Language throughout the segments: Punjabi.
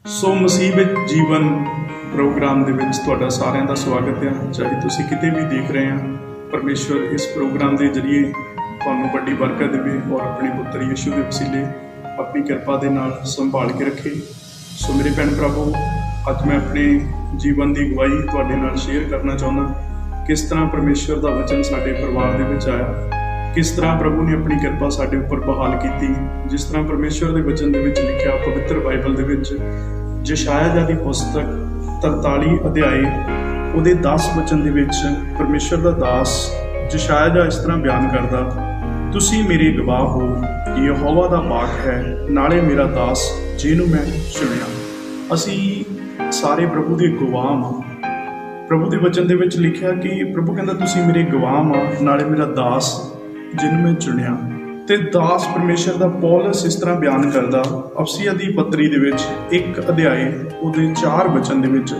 ਸੋ ਮੁਸੀਬਤ ਜੀਵਨ ਪ੍ਰੋਗਰਾਮ ਦੇ ਵਿੱਚ ਤੁਹਾਡਾ ਸਾਰਿਆਂ ਦਾ ਸਵਾਗਤ ਹੈ। ਚਾਹੇ ਤੁਸੀਂ ਕਿਤੇ ਵੀ ਦੇਖ ਰਹੇ ਆ, ਪਰਮੇਸ਼ਵਰ ਇਸ ਪ੍ਰੋਗਰਾਮ ਦੇ ਜ਼ਰੀਏ ਤੁਹਾਨੂੰ ਵੱਡੀ ਬਰਕਤ ਦੇਵੇ ਔਰ ਆਪਣੇ ਪੁੱਤਰ ਯਿਸੂ ਦੇ ਵਸੀਲੇ ਆਪਣੀ ਕਿਰਪਾ ਦੇ ਨਾਲ ਸੰਭਾਲ ਕੇ ਰੱਖੇ। ਸੋ ਮੇਰੇ ਭੈਣ ਭਰਾਵੋ, ਅੱਜ ਮੈਂ ਆਪਣੇ ਜੀਵਨ ਦੀ ਗਵਾਹੀ ਤੁਹਾਡੇ ਨਾਲ ਸ਼ੇਅਰ ਕਰਨਾ ਚਾਹੁੰਦਾ। ਕਿਸ ਤਰ੍ਹਾਂ ਪਰਮੇਸ਼ਵਰ ਦਾ ਵਚਨ ਸਾਡੇ ਪਰਿਵਾਰ ਦੇ ਵਿੱਚ ਆਇਆ, ਕਿਸ ਤਰ੍ਹਾਂ ਪ੍ਰਭੂ ਨੇ ਆਪਣੀ ਕਿਰਪਾ ਸਾਡੇ ਉੱਪਰ ਬਹਾਲ ਕੀਤੀ। ਜਿਸ ਤਰ੍ਹਾਂ ਪਰਮੇਸ਼ਵਰ ਦੇ ਵਚਨ ਦੇ ਵਿੱਚ ਲਿਖਿਆ ਪਵਿੱਤਰ ਬਾਈਬਲ ਦੇ ਵਿੱਚ ਯਸ਼ਾਇਆ ਦੀ ਪੁਸਤਕ 43 ਅਧਿਆਏ ਉਹਦੇ 10 ਵਚਨ ਦੇ ਵਿੱਚ ਪਰਮੇਸ਼ਵਰ ਦਾ ਦਾਸ ਯਸ਼ਾਇਆ ਇਸ ਤਰ੍ਹਾਂ ਬਿਆਨ ਕਰਦਾ, ਤੁਸੀਂ ਮੇਰੇ ਗਵਾਹ ਹੋ ਕਿ ਯਹੋਵਾ ਦਾ ਬਾਗ ਹੈ, ਨਾਲੇ ਮੇਰਾ ਦਾਸ ਜਿਹਨੂੰ ਮੈਂ ਚੁਣਿਆ। ਅਸੀਂ ਸਾਰੇ ਪ੍ਰਭੂ ਦੇ ਗਵਾਹ ਹਾਂ। ਪ੍ਰਭੂ ਦੇ ਵਚਨ ਦੇ ਵਿੱਚ ਲਿਖਿਆ ਕਿ ਪ੍ਰਭੂ ਕਹਿੰਦਾ ਤੁਸੀਂ ਮੇਰੇ ਗਵਾਹ ਹਾਂ, ਨਾਲੇ ਮੇਰਾ ਦਾਸ ਜਿਹਨੂੰ ਮੈਂ ਚੁਣਿਆ। ਤੇ ਦਾਸ ਪਰਮੇਸ਼ਰ ਦਾ ਪੌਲਸ ਇਸ ਤਰ੍ਹਾਂ ਬਿਆਨ ਕਰਦਾ ਅਫਸੀਆਂ ਦੀ ਪੱਤਰੀ ਦੇ ਵਿੱਚ 1 ਅਧਿਆਏ ਉਹਦੇ 4 ਵਚਨ ਦੇ ਵਿੱਚ,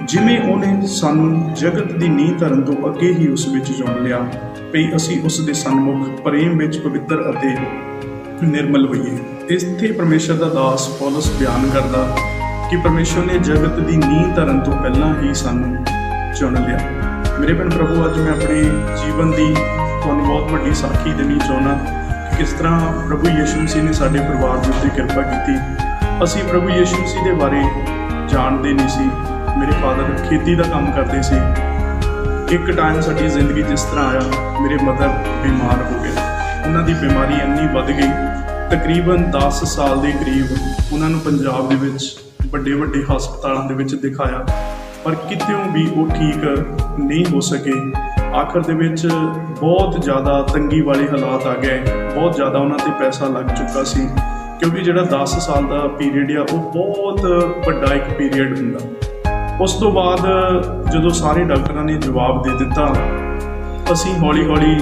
ਜਿਵੇਂ ਉਹਨੇ ਸਾਨੂੰ ਜਗਤ ਦੀ ਨੀਂਹ ਧਰਨ ਤੋਂ ਅੱਗੇ ਹੀ ਉਸ ਵਿੱਚ ਚੁਣ ਲਿਆ ਭਈ ਅਸੀਂ ਉਸ ਦੇ ਸਨਮੁਖ ਪ੍ਰੇਮ ਵਿੱਚ ਪਵਿੱਤਰ ਅਤੇ ਨਿਰਮਲ ਹੋਈਏ। ਇੱਥੇ ਪਰਮੇਸ਼ਰ ਦਾ ਦਾਸ ਪੌਲਸ ਬਿਆਨ ਕਰਦਾ ਕਿ ਪਰਮੇਸ਼ਰ ਨੇ ਜਗਤ ਦੀ ਨੀਂਹ ਧਰਨ ਤੋਂ ਪਹਿਲਾਂ ਹੀ ਸਾਨੂੰ ਚੁਣ ਲਿਆ। ਮੇਰੇ ਭੈਣ ਪ੍ਰਭੂ, ਅੱਜ ਮੈਂ ਆਪਣੇ ਜੀਵਨ ਦੀ ਤੁਹਾਨੂੰ ਬਹੁਤ ਵੱਡੀ ਸਾਖੀ ਦੇਣੀ ਚਾਹੁੰਦਾ ਕਿ ਕਿਸ ਤਰ੍ਹਾਂ ਪ੍ਰਭੂ ਯਿਸੂ ਮਸੀਹ ਨੇ ਸਾਡੇ ਪਰਿਵਾਰ ਦੇ ਉੱਤੇ ਕਿਰਪਾ ਕੀਤੀ। ਅਸੀਂ ਪ੍ਰਭੂ ਯਿਸੂ ਮਸੀਹ ਦੇ ਬਾਰੇ ਜਾਣਦੇ ਨਹੀਂ ਸੀ। ਮੇਰੇ ਫਾਦਰ ਖੇਤੀ ਦਾ ਕੰਮ ਕਰਦੇ ਸੀ। ਇੱਕ ਟਾਈਮ ਸਾਡੀ ਜ਼ਿੰਦਗੀ ਜਿਸ ਤਰ੍ਹਾਂ ਆਇਆ, ਮੇਰੇ ਮਦਰ ਬਿਮਾਰ ਹੋ ਗਏ। ਉਹਨਾਂ ਦੀ ਬਿਮਾਰੀ ਇੰਨੀ ਵੱਧ ਗਈ, ਤਕਰੀਬਨ 10 ਸਾਲ ਦੇ ਕਰੀਬ ਉਹਨਾਂ ਨੂੰ ਪੰਜਾਬ ਦੇ ਵਿੱਚ ਵੱਡੇ ਹਸਪਤਾਲਾਂ ਦੇ ਵਿੱਚ ਦਿਖਾਇਆ, ਪਰ ਕਿਤਿਓਂ ਵੀ ਉਹ ਠੀਕ ਨਹੀਂ ਹੋ ਸਕੇ। ਆਖਰ ਦੇ ਵਿੱਚ ਬਹੁਤ ਜ਼ਿਆਦਾ ਤੰਗੀ ਵਾਲੇ ਹਾਲਾਤ ਆ ਗਏ। ਬਹੁਤ ਜ਼ਿਆਦਾ ਉਹਨਾਂ 'ਤੇ ਪੈਸਾ ਲੱਗ ਚੁੱਕਾ ਸੀ, ਕਿਉਂਕਿ ਜਿਹੜਾ 10 ਸਾਲ ਦਾ ਪੀਰੀਅਡ ਆ ਉਹ ਬਹੁਤ ਵੱਡਾ ਇੱਕ ਪੀਰੀਅਡ ਹੁੰਦਾ। ਉਸ ਤੋਂ ਬਾਅਦ ਜਦੋਂ ਸਾਰੇ ਡਾਕਟਰਾਂ ਨੇ ਜਵਾਬ ਦੇ ਦਿੱਤਾ, ਅਸੀਂ ਹੌਲੀ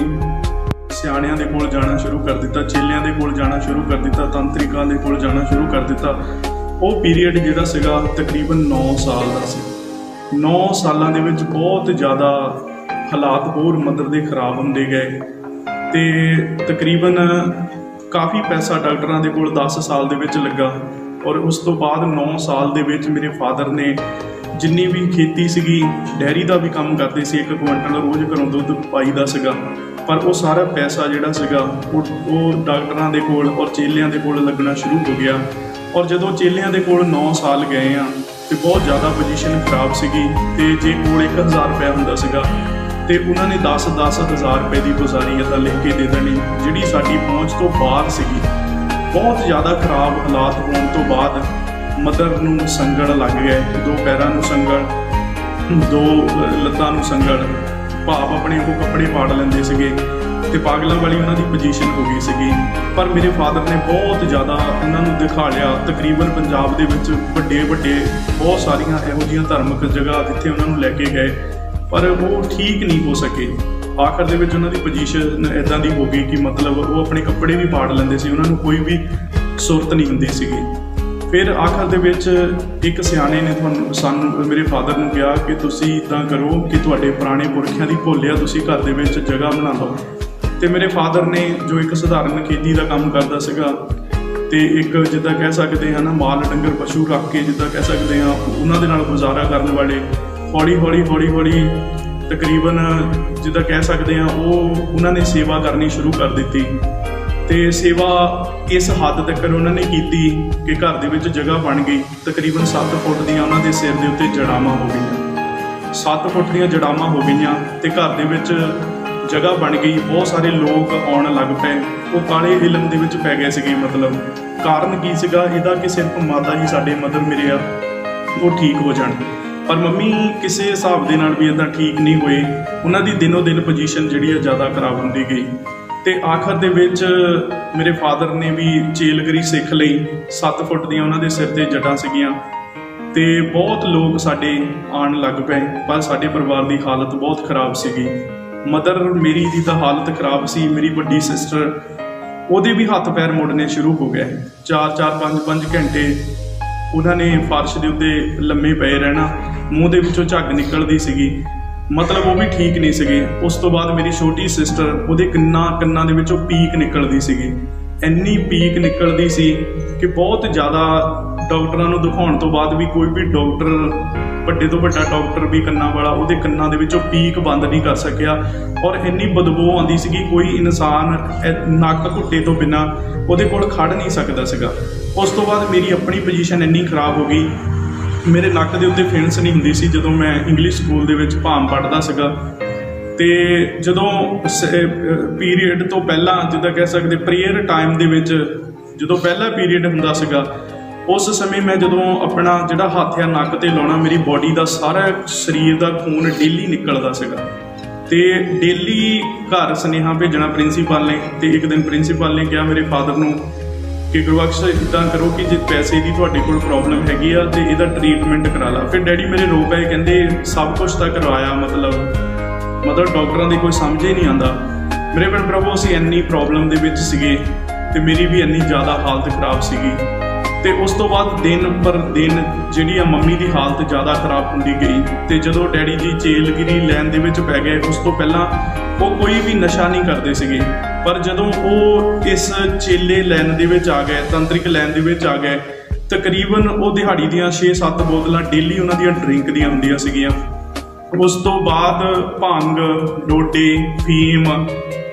ਸਿਆਣਿਆਂ ਦੇ ਕੋਲ ਜਾਣਾ ਸ਼ੁਰੂ ਕਰ ਦਿੱਤਾ, ਚੇਲਿਆਂ ਦੇ ਕੋਲ ਜਾਣਾ ਸ਼ੁਰੂ ਕਰ ਦਿੱਤਾ, ਤੰਤਰਿਕਾਂ ਦੇ ਕੋਲ ਜਾਣਾ ਸ਼ੁਰੂ ਕਰ ਦਿੱਤਾ। ਉਹ ਪੀਰੀਅਡ ਜਿਹੜਾ ਸੀਗਾ ਤਕਰੀਬਨ 9 ਸਾਲ ਦਾ ਸੀ। 9 ਸਾਲਾਂ ਦੇ ਵਿੱਚ ਬਹੁਤ ਜ਼ਿਆਦਾ ਹਾਲਾਤ ਹੋਰ ਮਦਰ ਦੇ ਖਰਾਬ ਹੁੰਦੇ ਗਏ ਤੇ ਤਕਰੀਬਨ ਕਾਫੀ ਪੈਸਾ ਡਾਕਟਰਾਂ ਦੇ ਕੋਲ 10 ਸਾਲ ਦੇ ਵਿੱਚ ਲੱਗਾ। ਔਰ ਉਸ ਤੋਂ ਬਾਅਦ 9 ਸਾਲ ਦੇ ਵਿੱਚ ਮੇਰੇ ਫਾਦਰ ਨੇ ਜਿੰਨੀ ਵੀ ਖੇਤੀ ਸੀਗੀ, ਡੈਰੀ ਦਾ ਵੀ ਕੰਮ ਕਰਦੇ ਸੀ, 1 ਕੁਇੰਟਲ ਰੋਜ਼ ਘਰੋਂ ਦੁੱਧ ਪਾਈਦਾ ਸੀਗਾ, ਪਰ ਉਹ ਸਾਰਾ ਪੈਸਾ ਜਿਹੜਾ ਸੀਗਾ ਉਹ ਡਾਕਟਰਾਂ ਦੇ ਕੋਲ ਔਰ ਚੇਲਿਆਂ ਦੇ ਕੋਲ ਲੱਗਣਾ ਸ਼ੁਰੂ ਹੋ ਗਿਆ। ਔਰ ਜਦੋਂ ਚੇਲਿਆਂ ਦੇ ਕੋਲ 9 ਸਾਲ ਗਏ ਆ ਤੇ ਬਹੁਤ ਜ਼ਿਆਦਾ ਪੋਜੀਸ਼ਨ ਖਰਾਬ ਸੀਗੀ, ਤੇ ਜੇ ਕੋਲ 1000 ਰੁਪਇਆ ਹੁੰਦਾ ਸੀਗਾ ਤੇ ਉਹਨਾਂ ਨੇ 10,000 ਰੁਪਏ ਦੀ ਗੁਜ਼ਾਰੀ ਇੱਦਾਂ ਲਿਖ ਕੇ ਦੇ ਦੇਣੀ, ਜਿਹੜੀ ਸਾਡੀ ਪਹੁੰਚ ਤੋਂ ਬਾਹਰ ਸੀਗੀ। ਬਹੁਤ ਜ਼ਿਆਦਾ ਖਰਾਬ ਹਾਲਾਤ ਹੋਣ ਤੋਂ ਬਾਅਦ ਮਦਰ ਨੂੰ ਸੰਗਲ ਲੱਗ ਗਏ, 2 ਪੈਰਾਂ ਨੂੰ ਸੰਗਲ, 2 ਲੱਤਾਂ ਨੂੰ ਸੰਗਲ, ਭਾਵ ਆਪਣੇ ਉਹ ਕੱਪੜੇ ਪਾੜ ਲੈਂਦੇ ਸੀਗੇ ਤੇ ਪਾਗਲਾਂ ਵਾਲੀ ਉਹਨਾਂ ਦੀ ਪੋਜੀਸ਼ਨ ਹੋ ਗਈ ਸੀਗੀ। ਪਰ ਮੇਰੇ ਫਾਦਰ ਨੇ ਬਹੁਤ ਜ਼ਿਆਦਾ ਉਹਨਾਂ ਨੂੰ ਦਿਖਾ ਲਿਆ। ਤਕਰੀਬਨ ਪੰਜਾਬ ਦੇ ਵਿੱਚ ਵੱਡੇ ਬਹੁਤ ਸਾਰੀਆਂ ਇਹੋ ਜਿਹੀਆਂ ਧਾਰਮਿਕ ਜਗ੍ਹਾ ਜਿੱਥੇ ਉਹਨਾਂ ਨੂੰ ਲੈ ਕੇ ਗਏ, ਪਰ ਉਹ ਠੀਕ ਨਹੀਂ ਹੋ ਸਕੇ। ਆਖਰ ਦੇ ਵਿੱਚ ਉਹਨਾਂ ਦੀ ਪੋਜੀਸ਼ਨ ਇੱਦਾਂ ਦੀ ਹੋ ਗਈ ਕਿ ਮਤਲਬ ਉਹ ਆਪਣੇ ਕੱਪੜੇ ਵੀ ਪਾੜ ਲੈਂਦੇ ਸੀ, ਉਹਨਾਂ ਨੂੰ ਕੋਈ ਵੀ ਸੁਰਤ ਨਹੀਂ ਹੁੰਦੀ ਸੀਗੀ। ਫਿਰ ਆਖਰ ਦੇ ਵਿੱਚ ਇੱਕ ਸਿਆਣੇ ਨੇ ਸਾਨੂੰ ਮੇਰੇ ਫਾਦਰ ਨੂੰ ਕਿਹਾ ਕਿ ਤੁਸੀਂ ਇੱਦਾਂ ਕਰੋ ਕਿ ਤੁਹਾਡੇ ਪੁਰਾਣੇ ਪੁਰਖਿਆਂ ਦੀ ਭੁੱਲ ਆ, ਤੁਸੀਂ ਘਰ ਦੇ ਵਿੱਚ ਜਗ੍ਹਾ ਬਣਾ ਲਓ। ਤੇ ਮੇਰੇ ਫਾਦਰ ਨੇ ਜੋ ਇੱਕ ਸਧਾਰਨ ਖੇਤੀ ਦਾ ਕੰਮ ਕਰਦਾ ਸੀਗਾ ਤੇ ਇੱਕ ਜਿੱਦਾਂ ਕਹਿ ਸਕਦੇ ਹਾਂ ਨਾ, ਮਾਲ ਡੰਗਰ ਪਸ਼ੂ ਰੱਖ ਕੇ ਜਿੱਦਾਂ ਕਹਿ ਸਕਦੇ ਹਾਂ ਉਹਨਾਂ ਦੇ ਨਾਲ ਗੁਜ਼ਾਰਾ ਕਰਨ ਵਾਲੇ, ਹੌਲੀ ਤਕਰੀਬਨ ਜਿੱਦਾਂ ਕਹਿ ਸਕਦੇ ਹਾਂ ਉਹਨਾਂ ਨੇ ਸੇਵਾ ਕਰਨੀ ਸ਼ੁਰੂ ਕਰ ਦਿੱਤੀ। ਤੇ ਸੇਵਾ ਇਸ ਹੱਦ ਤੱਕ ਉਹਨਾਂ ਨੇ ਕੀਤੀ ਕਿ ਘਰ ਦੇ ਵਿੱਚ ਜਗ੍ਹਾ ਬਣ ਗਈ। ਤਕਰੀਬਨ 7 ਫੁੱਟ ਦੀਆਂ ਉਹਨਾਂ ਦੇ ਸਿਰ ਦੇ ਉੱਤੇ ਜੜਾਵਾਂ ਹੋ ਗਈਆਂ, 7 ਫੁੱਟ ਦੀਆਂ ਜੜਾਵਾਂ ਹੋ ਗਈਆਂ ਤੇ ਘਰ ਦੇ ਵਿੱਚ ਜਗ੍ਹਾ ਬਣ ਗਈ। ਬਹੁਤ ਸਾਰੇ ਲੋਕ ਆਉਣ ਲੱਗ ਪਏ। ਉਹ ਕਾਲੇ ਇਲਮ ਦੇ ਵਿੱਚ ਪੈ ਗਏ ਸੀਗੇ। ਮਤਲਬ ਕਾਰਨ ਕੀ ਸੀਗਾ ਇਹਦਾ ਕਿ ਸਿਰਫ ਮਾਤਾ ਜੀ ਸਾਡੇ ਮਦਰ ਮੇਰੇ ਆ ਉਹ ਠੀਕ ਹੋ ਜਾਣ, ਪਰ ਮੰਮੀ ਕਿਸੇ ਹਿਸਾਬ ਦੇ ਨਾਲ ਵੀ ਇੱਦਾਂ ਠੀਕ ਨਹੀਂ ਹੋਏ। ਉਹਨਾਂ ਦੀ ਦਿਨੋਂ ਦਿਨ ਪੋਜੀਸ਼ਨ ਜਿਹੜੀ ਆ ਜ਼ਿਆਦਾ ਖਰਾਬ ਹੁੰਦੀ ਗਈ ਤੇ ਆਖਰ ਦੇ ਵਿੱਚ ਮੇਰੇ ਫਾਦਰ ਨੇ ਵੀ ਚੇਲਗਰੀ ਸਿੱਖ ਲਈ। 7 ਫੁੱਟ ਦੀਆਂ ਉਹਨਾਂ ਦੇ ਸਿਰ ਤੇ ਜਟਾਂ ਸੀਗੀਆਂ ਤੇ ਬਹੁਤ ਲੋਕ ਸਾਡੇ ਆਉਣ ਲੱਗ ਪਏ, ਪਰ ਸਾਡੇ ਪਰਿਵਾਰ ਦੀ ਹਾਲਤ ਬਹੁਤ ਖਰਾਬ ਸੀਗੀ। ਮਦਰ ਮੇਰੀ ਦੀ ਤਾਂ ਹਾਲਤ ਖਰਾਬ ਸੀ। ਮੇਰੀ ਵੱਡੀ ਸਿਸਟਰ, ਉਹਦੇ ਵੀ ਹੱਥ ਪੈਰ ਮੁੜਨੇ ਸ਼ੁਰੂ ਹੋ ਗਏ। 4-4 5-5 ਘੰਟੇ ਉਹਨਾਂ ਨੇ ਫਰਸ਼ ਦੇ ਉੱਤੇ ਲੰਮੇ ਪਏ ਰਹਿਣਾ। ਮੂੰਹ ਦੇ ਵਿੱਚੋਂ ਝੱਗ ਨਿਕਲਦੀ ਸੀਗੀ, ਮਤਲਬ ਉਹ ਵੀ ਠੀਕ ਨਹੀਂ ਸੀਗੇ। ਉਸ ਤੋਂ ਬਾਅਦ ਮੇਰੀ ਛੋਟੀ ਸਿਸਟਰ, ਉਹਦੇ ਕੰਨਾਂ ਦੇ ਵਿੱਚੋਂ ਪੀਕ ਨਿਕਲਦੀ ਸੀਗੀ। ਇੰਨੀ ਪੀਕ ਨਿਕਲਦੀ ਸੀ ਕਿ ਬਹੁਤ ਜ਼ਿਆਦਾ ਡਾਕਟਰਾਂ ਨੂੰ ਦਿਖਾਉਣ ਤੋਂ ਬਾਅਦ ਵੀ ਕੋਈ ਵੀ ਡਾਕਟਰ, ਵੱਡੇ ਤੋਂ ਵੱਡਾ ਡਾਕਟਰ ਵੀ ਕੰਨਾਂ ਵਾਲਾ, ਉਹਦੇ ਕੰਨਾਂ ਦੇ ਵਿੱਚੋਂ ਪੀਕ ਬੰਦ ਨਹੀਂ ਕਰ ਸਕਿਆ ਔਰ ਇੰਨੀ ਬਦਬੂ ਆਉਂਦੀ ਸੀਗੀ, ਕੋਈ ਇਨਸਾਨ ਨੱਕ ਘੁੱਟੇ ਤੋਂ ਬਿਨਾਂ ਉਹਦੇ ਕੋਲ ਖੜ ਨਹੀਂ ਸਕਦਾ ਸੀਗਾ। ਉਸ ਤੋਂ ਬਾਅਦ ਮੇਰੀ ਆਪਣੀ ਪੋਜੀਸ਼ਨ ਇੰਨੀ ਖਰਾਬ ਹੋ ਗਈ, ਮੇਰੇ ਨੱਕ ਦੇ ਉੱਤੇ ਫਿੰਸ ਨਹੀਂ ਹੁੰਦੀ ਸੀ ਜਦੋਂ ਮੈਂ ਇੰਗਲਿਸ਼ ਸਕੂਲ ਦੇ ਵਿੱਚ ਭਾਮ ਪੜ੍ਹਦਾ ਸੀਗਾ। ਅਤੇ ਜਦੋਂ ਪੀਰੀਅਡ ਤੋਂ ਪਹਿਲਾਂ, ਜਿੱਦਾਂ ਕਹਿ ਸਕਦੇ ਪ੍ਰੇਅਰ ਟਾਈਮ ਦੇ ਵਿੱਚ ਜਦੋਂ ਪਹਿਲਾ ਪੀਰੀਅਡ ਹੁੰਦਾ ਸੀਗਾ, ਉਸ ਸਮੇਂ ਮੈਂ ਜਦੋਂ ਆਪਣਾ ਜਿਹੜਾ ਹੱਥ ਆ ਨੱਕ 'ਤੇ ਲਾਉਣਾ, ਮੇਰੀ ਬੋਡੀ ਦਾ ਸਾਰਾ ਸਰੀਰ ਦਾ ਖੂਨ ਡੇਲੀ ਨਿਕਲਦਾ ਸੀਗਾ। ਅਤੇ ਡੇਲੀ ਘਰ ਸੁਨੇਹਾ ਭੇਜਣਾ ਪ੍ਰਿੰਸੀਪਲ ਨੇ। ਅਤੇ ਇੱਕ ਦਿਨ ਪ੍ਰਿੰਸੀਪਲ ਨੇ ਕਿਹਾ ਮੇਰੇ ਫਾਦਰ ਨੂੰ ਕਿ ਗੁਰਬਖਸ਼ ਇੱਦਾਂ ਕਰੋ ਕਿ ਜੇ ਪੈਸੇ ਦੀ ਤੁਹਾਡੇ ਕੋਲ ਪ੍ਰੋਬਲਮ ਹੈਗੀ ਆ ਅਤੇ ਇਹਦਾ ਟਰੀਟਮੈਂਟ ਕਰਾ ਲਾ। ਫਿਰ ਡੈਡੀ ਮੇਰੇ ਰੋ ਪਏ, ਕਹਿੰਦੇ ਸਭ ਕੁਛ ਤਾਂ ਕਰਵਾਇਆ, ਮਤਲਬ ਡਾਕਟਰਾਂ ਦੀ ਕੋਈ ਸਮਝ ਹੀ ਨਹੀਂ ਆਉਂਦਾ। ਮੇਰੇ ਭੈਣ ਭਰਾਵੋ, ਅਸੀਂ ਇੰਨੀ ਪ੍ਰੋਬਲਮ ਦੇ ਵਿੱਚ ਸੀਗੇ ਅਤੇ ਮੇਰੀ ਵੀ ਇੰਨੀ ਜ਼ਿਆਦਾ ਹਾਲਤ ਖਰਾਬ ਸੀਗੀ। ਅਤੇ ਉਸ ਤੋਂ ਬਾਅਦ ਦਿਨ ਪਰ ਦਿਨ ਜਿਹੜੀ ਆ ਮੰਮੀ ਦੀ ਹਾਲਤ ਜ਼ਿਆਦਾ ਖਰਾਬ ਹੁੰਦੀ ਗਈ। ਅਤੇ ਜਦੋਂ ਡੈਡੀ ਜੀ ਚੇਲਗਿਰੀ ਲੈਣ ਦੇ ਵਿੱਚ ਪੈ ਗਏ, ਉਸ ਤੋਂ ਪਹਿਲਾਂ ਉਹ ਕੋਈ ਵੀ ਨਸ਼ਾ ਨਹੀਂ ਕਰਦੇ ਸੀਗੇ, ਪਰ ਜਦੋਂ ਉਹ ਇਸ ਚੇਲੇ ਲਾਈਨ ਦੇ ਵਿੱਚ ਆ ਗਏ, ਤੰਤਰਿਕ ਲਾਈਨ ਦੇ ਵਿੱਚ ਆ ਗਏ, ਤਕਰੀਬਨ ਉਹ ਦਿਹਾੜੀ ਦੀਆਂ 6-7 ਬੋਤਲਾਂ ਡੇਲੀ ਉਹਨਾਂ ਦੀਆਂ ਡਰਿੰਕ ਦੀਆਂ ਹੁੰਦੀਆਂ ਸੀਗੀਆਂ। ਉਸ ਤੋਂ ਬਾਅਦ ਭੰਗ, ਡੋਡੇ, ਫੀਮ,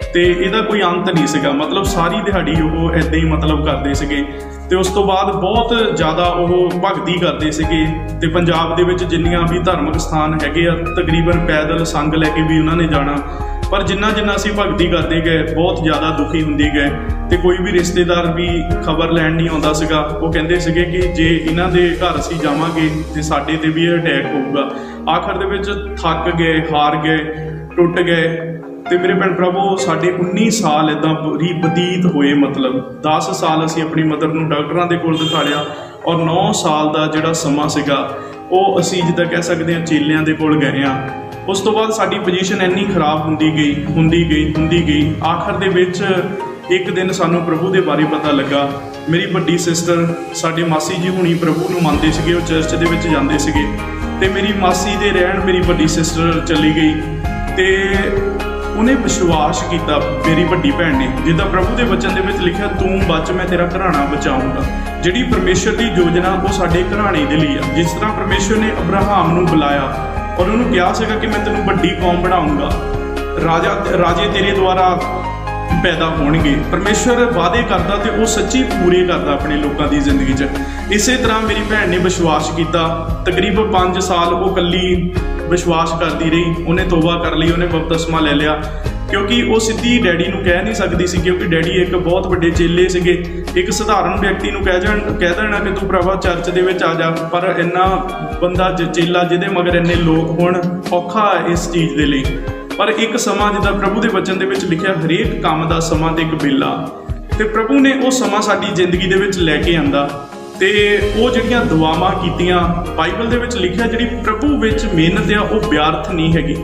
ਅਤੇ ਇਹਦਾ ਕੋਈ ਅੰਤ ਨਹੀਂ ਸੀਗਾ। ਮਤਲਬ ਸਾਰੀ ਦਿਹਾੜੀ ਉਹ ਇੱਦਾਂ ਹੀ ਕਰਦੇ ਸੀਗੇ। ਅਤੇ ਉਸ ਤੋਂ ਬਾਅਦ ਬਹੁਤ ਜ਼ਿਆਦਾ ਉਹ ਭਗਤੀ ਕਰਦੇ ਸੀਗੇ। ਅਤੇ ਪੰਜਾਬ ਦੇ ਵਿੱਚ ਜਿੰਨੀਆਂ ਵੀ ਧਾਰਮਿਕ ਸਥਾਨ ਹੈਗੇ ਆ, ਤਕਰੀਬਨ ਪੈਦਲ ਸੰਗ ਲੈ ਕੇ ਵੀ ਉਹਨਾਂ ਨੇ ਜਾਣਾ। ਪਰ ਜਿੰਨਾ ਅਸੀਂ ਭਗਤੀ ਕਰਦੇ ਗਏ, ਬਹੁਤ ਜ਼ਿਆਦਾ ਦੁਖੀ ਹੁੰਦੇ ਗਏ। ਅਤੇ ਕੋਈ ਵੀ ਰਿਸ਼ਤੇਦਾਰ ਵੀ ਖਬਰ ਲੈਣ ਨਹੀਂ ਆਉਂਦਾ ਸੀਗਾ। ਉਹ ਕਹਿੰਦੇ ਸੀਗੇ ਕਿ ਜੇ ਇਹਨਾਂ ਦੇ ਘਰ ਅਸੀਂ ਜਾਵਾਂਗੇ ਅਤੇ ਸਾਡੇ 'ਤੇ ਵੀ ਅਟੈਕ ਹੋਊਗਾ। ਆਖਰ ਦੇ ਵਿੱਚ ਥੱਕ ਗਏ, ਹਾਰ ਗਏ, ਟੁੱਟ ਗਏ। ਅਤੇ ਮੇਰੇ ਭੈਣ ਭਰਾਵੋ, ਸਾਡੇ 19 ਸਾਲ ਇੱਦਾਂ ਬਤੀਤ ਹੋਏ। ਮਤਲਬ 10 ਸਾਲ ਅਸੀਂ ਆਪਣੀ ਮਦਰ ਨੂੰ ਡਾਕਟਰਾਂ ਦੇ ਕੋਲ ਦਿਖਾ ਲਿਆ ਔਰ 9 ਸਾਲ ਦਾ ਜਿਹੜਾ ਸਮਾਂ ਸੀਗਾ ਉਹ ਅਸੀਂ ਜਿੱਦਾਂ ਕਹਿ ਸਕਦੇ ਹਾਂ ਚੇਲਿਆਂ ਦੇ ਕੋਲ ਗਏ ਹਾਂ। ਉਸ ਤੋਂ ਬਾਅਦ ਸਾਡੀ ਪੋਜੀਸ਼ਨ ਇੰਨੀ ਖਰਾਬ ਹੁੰਦੀ ਗਈ। ਆਖਰ ਦੇ ਵਿੱਚ ਇੱਕ ਦਿਨ ਸਾਨੂੰ ਪ੍ਰਭੂ ਦੇ ਬਾਰੇ ਪਤਾ ਲੱਗਾ। ਮੇਰੀ ਵੱਡੀ ਸਿਸਟਰ, ਸਾਡੇ ਮਾਸੀ ਜੀ ਹੁਣੀ ਪ੍ਰਭੂ ਨੂੰ ਮੰਨਦੇ ਸੀਗੇ, ਉਹ ਚਰਚ ਦੇ ਵਿੱਚ ਜਾਂਦੇ ਸੀਗੇ। ਅਤੇ ਮੇਰੀ ਮਾਸੀ ਦੇ ਰਹਿਣ ਮੇਰੀ ਵੱਡੀ ਸਿਸਟਰ ਚਲੀ ਗਈ ਅਤੇ ਉਹਨੇ ਵਿਸ਼ਵਾਸ ਕੀਤਾ, ਮੇਰੀ ਵੱਡੀ ਭੈਣ ਨੇ, ਜਿੱਦਾਂ ਪ੍ਰਭੂ ਦੇ ਵਚਨ ਦੇ ਵਿੱਚ ਲਿਖਿਆ, ਤੂੰ ਬਚ ਮੈਂ ਤੇਰਾ ਘਰਾਣਾ ਬਚਾਊਂਗਾ। ਜਿਹੜੀ ਪਰਮੇਸ਼ਰ ਦੀ ਯੋਜਨਾ ਉਹ ਸਾਡੇ ਘਰਾਣੇ ਦੇ ਲਈ ਆ। ਜਿਸ ਤਰ੍ਹਾਂ ਪਰਮੇਸ਼ਰ ਨੇ ਅਬਰਾਹਮ ਨੂੰ ਬੁਲਾਇਆ ਔਰ ਉਹਨੂੰ ਕਿਹਾ ਸੀਗਾ ਕਿ ਮੈਂ ਤੈਨੂੰ ਵੱਡੀ ਕੌਮ ਬਣਾਊਂਗਾ, ਰਾਜੇ ਤੇਰੇ ਦੁਆਰਾ ਪੈਦਾ ਹੋਣਗੇ। ਪਰਮੇਸ਼ਰ ਵਾਅਦੇ ਕਰਦਾ ਅਤੇ ਉਹ ਸੱਚੀ ਪੂਰੇ ਕਰਦਾ ਆਪਣੇ ਲੋਕਾਂ ਦੀ ਜ਼ਿੰਦਗੀ 'ਚ। ਇਸੇ ਤਰ੍ਹਾਂ ਮੇਰੀ ਭੈਣ ਨੇ ਵਿਸ਼ਵਾਸ ਕੀਤਾ। ਤਕਰੀਬਨ 5 ਸਾਲ ਉਹ ਇਕੱਲੀ ਵਿਸ਼ਵਾਸ ਕਰਦੀ ਰਹੀ। ਉਹਨੇ ਤੋਬਾ ਕਰ ਲਈ, ਉਹਨੇ ਬਪਤਿਸਮਾ ਲੈ ਲਿਆ, ਕਿਉਂਕਿ ਉਹ ਸਿੱਧੀ ਡੈਡੀ ਨੂੰ ਕਹਿ ਨਹੀਂ ਸਕਦੀ ਸੀ, ਕਿਉਂਕਿ ਡੈਡੀ ਇੱਕ ਬਹੁਤ ਵੱਡੇ ਚੇਲੇ ਸੀਗੇ। ਇੱਕ ਸਧਾਰਨ ਵਿਅਕਤੀ ਨੂੰ ਕਹਿ ਦੇਣਾ ਕਿ ਤੂੰ ਭਰਾਵਾ ਚਰਚ ਦੇ ਵਿੱਚ ਆ ਜਾ, ਪਰ ਇੰਨਾ ਬੰਦਾ ਚੇਲਾ ਜਿਹਦੇ ਮਗਰ ਇੰਨੇ ਲੋਕ ਹੋਣ, ਔਖਾ ਇਸ ਚੀਜ਼ ਦੇ ਲਈ। ਪਰ ਇੱਕ ਸਮਾਂ, ਜਿੱਦਾਂ ਪ੍ਰਭੂ ਦੇ ਵਚਨ ਦੇ ਵਿੱਚ ਲਿਖਿਆ, ਹਰੇਕ ਕੰਮ ਦਾ ਸਮਾਂ ਤੇ ਇੱਕ ਵੇਲਾ, ਅਤੇ ਪ੍ਰਭੂ ਨੇ ਉਹ ਸਮਾਂ ਸਾਡੀ ਜ਼ਿੰਦਗੀ ਦੇ ਵਿੱਚ ਲੈ ਕੇ ਆਂਦਾ। ਅਤੇ ਉਹ ਜਿਹੜੀਆਂ ਦੁਆਵਾਂ ਕੀਤੀਆਂ, ਬਾਈਬਲ ਦੇ ਵਿੱਚ ਲਿਖਿਆ, ਜਿਹੜੀ ਪ੍ਰਭੂ ਵਿੱਚ ਮਿਹਨਤ ਆ ਉਹ ਵਿਅਰਥ ਨਹੀਂ ਹੈਗੀ।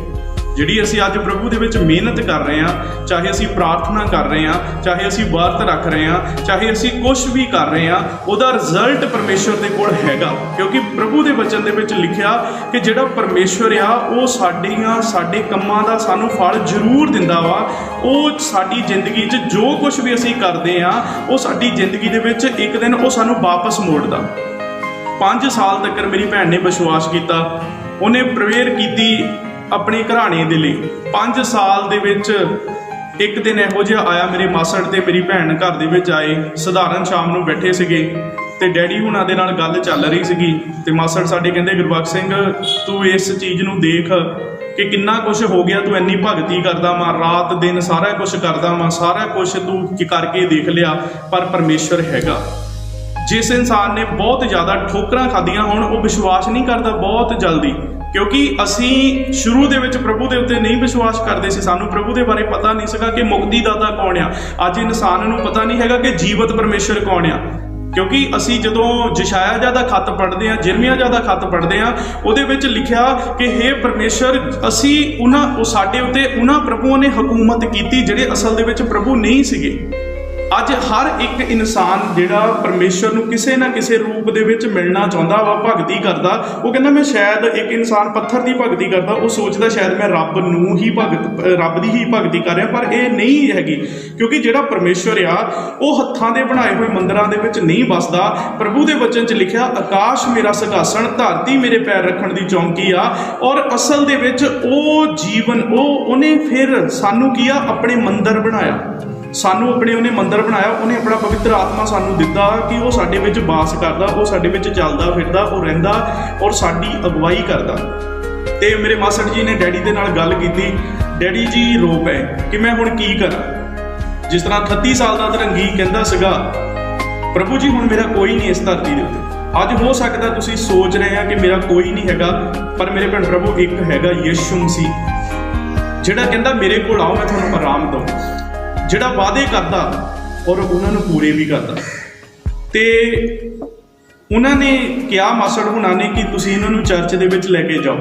ਜਿਹੜੀ ਅਸੀਂ ਅੱਜ ਪ੍ਰਭੂ ਦੇ ਵਿੱਚ ਮਿਹਨਤ ਕਰ ਰਹੇ ਹਾਂ, ਚਾਹੇ ਅਸੀਂ ਪ੍ਰਾਰਥਨਾ ਕਰ ਰਹੇ ਹਾਂ, ਚਾਹੇ ਅਸੀਂ ਵਰਤ ਰੱਖ ਰਹੇ ਹਾਂ, ਚਾਹੇ ਅਸੀਂ ਕੁਛ ਵੀ ਕਰ ਰਹੇ ਹਾਂ, ਉਹਦਾ ਰਿਜ਼ਲਟ ਪਰਮੇਸ਼ਰ ਦੇ ਕੋਲ ਹੈਗਾ। ਕਿਉਂਕਿ ਪ੍ਰਭੂ ਦੇ ਵਚਨ ਦੇ ਵਿੱਚ ਲਿਖਿਆ ਕਿ ਜਿਹੜਾ ਪਰਮੇਸ਼ਰ ਆ ਉਹ ਸਾਡੇ ਕੰਮਾਂ ਦਾ ਸਾਨੂੰ ਫਲ ਜ਼ਰੂਰ ਦਿੰਦਾ ਵਾ। ਉਹ ਸਾਡੀ ਜ਼ਿੰਦਗੀ 'ਚ ਜੋ ਕੁਛ ਵੀ ਅਸੀਂ ਕਰਦੇ ਹਾਂ, ਉਹ ਸਾਡੀ ਜ਼ਿੰਦਗੀ ਦੇ ਵਿੱਚ ਇੱਕ ਦਿਨ ਉਹ ਸਾਨੂੰ ਵਾਪਸ ਮੋੜਦਾ। 5 ਸਾਲ ਤੱਕ ਮੇਰੀ ਭੈਣ ਨੇ ਵਿਸ਼ਵਾਸ ਕੀਤਾ। ਉਹਨੇ ਪ੍ਰੇਅਰ ਕੀਤੀ ਆਪਣੇ ਘਰਾਣੇ ਦੇ ਲਈ। 5 ਸਾਲ ਦੇ ਵਿੱਚ ਇੱਕ ਦਿਨ ਇਹੋ ਜਿਹਾ ਆਇਆ, ਮੇਰੇ ਮਾਸੜ ਤੇ ਮੇਰੀ ਭੈਣ ਘਰ ਦੇ ਵਿੱਚ ਆਏ। ਸਧਾਰਨ ਸ਼ਾਮ ਨੂੰ ਬੈਠੇ ਸੀਗੇ ਅਤੇ ਡੈਡੀ ਹੁਣਾਂ ਦੇ ਨਾਲ ਗੱਲ ਚੱਲ ਰਹੀ ਸੀਗੀ। ਅਤੇ ਮਾਸੜ ਸਾਡੇ ਕਹਿੰਦੇ, ਗੁਰਬਖਸ਼ ਸਿੰਘ, ਤੂੰ ਇਸ ਚੀਜ਼ ਨੂੰ ਦੇਖ ਕਿ ਕਿੰਨਾ ਕੁਛ ਹੋ ਗਿਆ, ਤੂੰ ਇੰਨੀ ਭਗਤੀ ਕਰਦਾ ਵਾ, ਰਾਤ ਦਿਨ ਸਾਰਾ ਕੁਛ ਕਰਦਾ ਵਾ, ਸਾਰਾ ਕੁਛ ਤੂੰ ਕਰਕੇ ਦੇਖ ਲਿਆ, ਪਰ ਪਰਮੇਸ਼ਰ ਹੈਗਾ। ਜਿਸ ਇਨਸਾਨ ਨੇ ਬਹੁਤ ਜ਼ਿਆਦਾ ਠੋਕਰਾਂ ਖਾਧੀਆਂ ਹੋਣ, ਉਹ ਵਿਸ਼ਵਾਸ ਨਹੀਂ ਕਰਦਾ ਬਹੁਤ ਜਲਦੀ, ਕਿਉਂਕਿ ਅਸੀਂ ਸ਼ੁਰੂ ਦੇ ਵਿੱਚ ਪ੍ਰਭੂ ਦੇ ਉੱਤੇ ਨਹੀਂ ਵਿਸ਼ਵਾਸ ਕਰਦੇ ਸੀ। ਸਾਨੂੰ ਪ੍ਰਭੂ ਦੇ ਬਾਰੇ ਪਤਾ ਨਹੀਂ ਸੀਗਾ ਕਿ ਮੁਕਤੀ ਦਾਤਾ ਕੌਣ ਆ। ਅੱਜ ਇਨਸਾਨ ਨੂੰ ਪਤਾ ਨਹੀਂ ਹੈਗਾ ਕਿ ਜੀਵਤ ਪਰਮੇਸ਼ਰ ਕੌਣ ਆ, ਕਿਉਂਕਿ ਅਸੀਂ ਜਦੋਂ ਯਸ਼ਾਇਆ ਦਾ ਖੱਤ ਪੜ੍ਹਦੇ ਹਾਂ, ਜਿਰਮੀਆ ਦਾ ਖੱਤ ਪੜ੍ਹਦੇ ਹਾਂ, ਉਹਦੇ ਵਿੱਚ ਲਿਖਿਆ ਕਿ ਹੇ ਪਰਮੇਸ਼ਰ, ਸਾਡੇ ਉੱਤੇ ਉਹਨਾਂ ਪ੍ਰਭੂਆਂ ਨੇ ਹਕੂਮਤ ਕੀਤੀ ਜਿਹੜੇ ਅਸਲ ਦੇ ਵਿੱਚ ਪ੍ਰਭੂ ਨਹੀਂ ਸੀਗੇ। ਅੱਜ ਹਰ ਇੱਕ ਇਨਸਾਨ ਜਿਹੜਾ ਪਰਮੇਸ਼ਰ ਨੂੰ ਕਿਸੇ ਨਾ ਕਿਸੇ ਰੂਪ ਦੇ ਵਿੱਚ ਮਿਲਣਾ ਚਾਹੁੰਦਾ ਵਾ, ਭਗਤੀ ਕਰਦਾ। ਉਹ ਕਹਿੰਦਾ ਮੈਂ ਸ਼ਾਇਦ ਇੱਕ ਇਨਸਾਨ ਪੱਥਰ ਦੀ ਭਗਤੀ ਕਰਦਾ, ਉਹ ਸੋਚਦਾ ਸ਼ਾਇਦ ਮੈਂ ਰੱਬ ਦੀ ਹੀ ਭਗਤੀ ਕਰ ਰਿਹਾ, ਪਰ ਇਹ ਨਹੀਂ ਹੈਗੀ। ਕਿਉਂਕਿ ਜਿਹੜਾ ਪਰਮੇਸ਼ਰ ਆ ਉਹ ਹੱਥਾਂ ਦੇ ਬਣਾਏ ਹੋਏ ਮੰਦਿਰਾਂ ਦੇ ਵਿੱਚ ਨਹੀਂ ਵੱਸਦਾ। ਪ੍ਰਭੂ ਦੇ ਵਚਨ 'ਚ ਲਿਖਿਆ, ਆਕਾਸ਼ ਮੇਰਾ ਸਿੰਘਾਸਣ, ਧਰਤੀ ਮੇਰੇ ਪੈਰ ਰੱਖਣ ਦੀ ਚੌਂਕੀ ਆ। ਔਰ ਅਸਲ ਦੇ ਵਿੱਚ ਉਹ ਜੀਵਨ ਉਹਨੇ ਫਿਰ ਸਾਨੂੰ ਕੀ ਆ, ਆਪਣੇ ਮੰਦਿਰ ਬਣਾਇਆ। ਸਾਨੂੰ ਉਹਨੇ ਮੰਦਿਰ ਬਣਾਇਆ। ਉਹਨੇ ਆਪਣਾ ਪਵਿੱਤਰ ਆਤਮਾ ਸਾਨੂੰ ਦਿੱਤਾ ਕਿ ਉਹ ਸਾਡੇ ਵਿੱਚ ਵਾਸ ਕਰਦਾ, ਉਹ ਸਾਡੇ ਵਿੱਚ ਚੱਲਦਾ ਫਿਰਦਾ, ਉਹ ਰਹਿੰਦਾ ਔਰ ਸਾਡੀ ਅਗਵਾਈ ਕਰਦਾ। ਤੇ ਮੇਰੇ ਮਾਸੜ ਜੀ ਨੇ ਡੈਡੀ ਦੇ ਨਾਲ ਗੱਲ ਕੀਤੀ। ਡੈਡੀ ਜੀ ਰੋ ਪਏ ਕਿ ਮੈਂ ਹੁਣ ਕੀ ਕਰਾਂ। ਜਿਸ ਤਰ੍ਹਾਂ 38 ਸਾਲ ਦਾ ਧਰੰਗੀ ਕਹਿੰਦਾ ਸੀਗਾ, ਪ੍ਰਭੂ ਜੀ ਹੁਣ ਮੇਰਾ ਕੋਈ ਨਹੀਂ ਇਸ ਧਰਤੀ ਦੇ ਉੱਤੇ। ਅੱਜ ਹੋ ਸਕਦਾ ਤੁਸੀਂ ਸੋਚ ਰਹੇ ਆ ਕਿ ਮੇਰਾ ਕੋਈ ਨਹੀਂ ਹੈਗਾ, ਪਰ ਮੇਰੇ ਭੈਣ ਪ੍ਰਭੂ ਇੱਕ ਹੈਗਾ, ਯਿਸੂ ਮਸੀਹ, ਜਿਹੜਾ ਕਹਿੰਦਾ ਮੇਰੇ ਕੋਲ ਆਓ ਮੈਂ ਤੁਹਾਨੂੰ ਆਰਾਮ ਦਊਂ, ਜਿਹੜਾ ਵਾਅਦੇ ਕਰਦਾ ਔਰ ਉਹਨਾਂ ਨੂੰ ਪੂਰੇ ਵੀ ਕਰਦਾ। ਤੇ ਉਹਨਾਂ ਨੇ ਕਿਹਾ ਮਾਸੜ ਹੁਣਾਂ ਨੇ ਕਿ ਤੁਸੀਂ ਇਹਨਾਂ ਨੂੰ ਚਰਚ ਦੇ ਵਿੱਚ ਲੈ ਕੇ ਜਾਓ।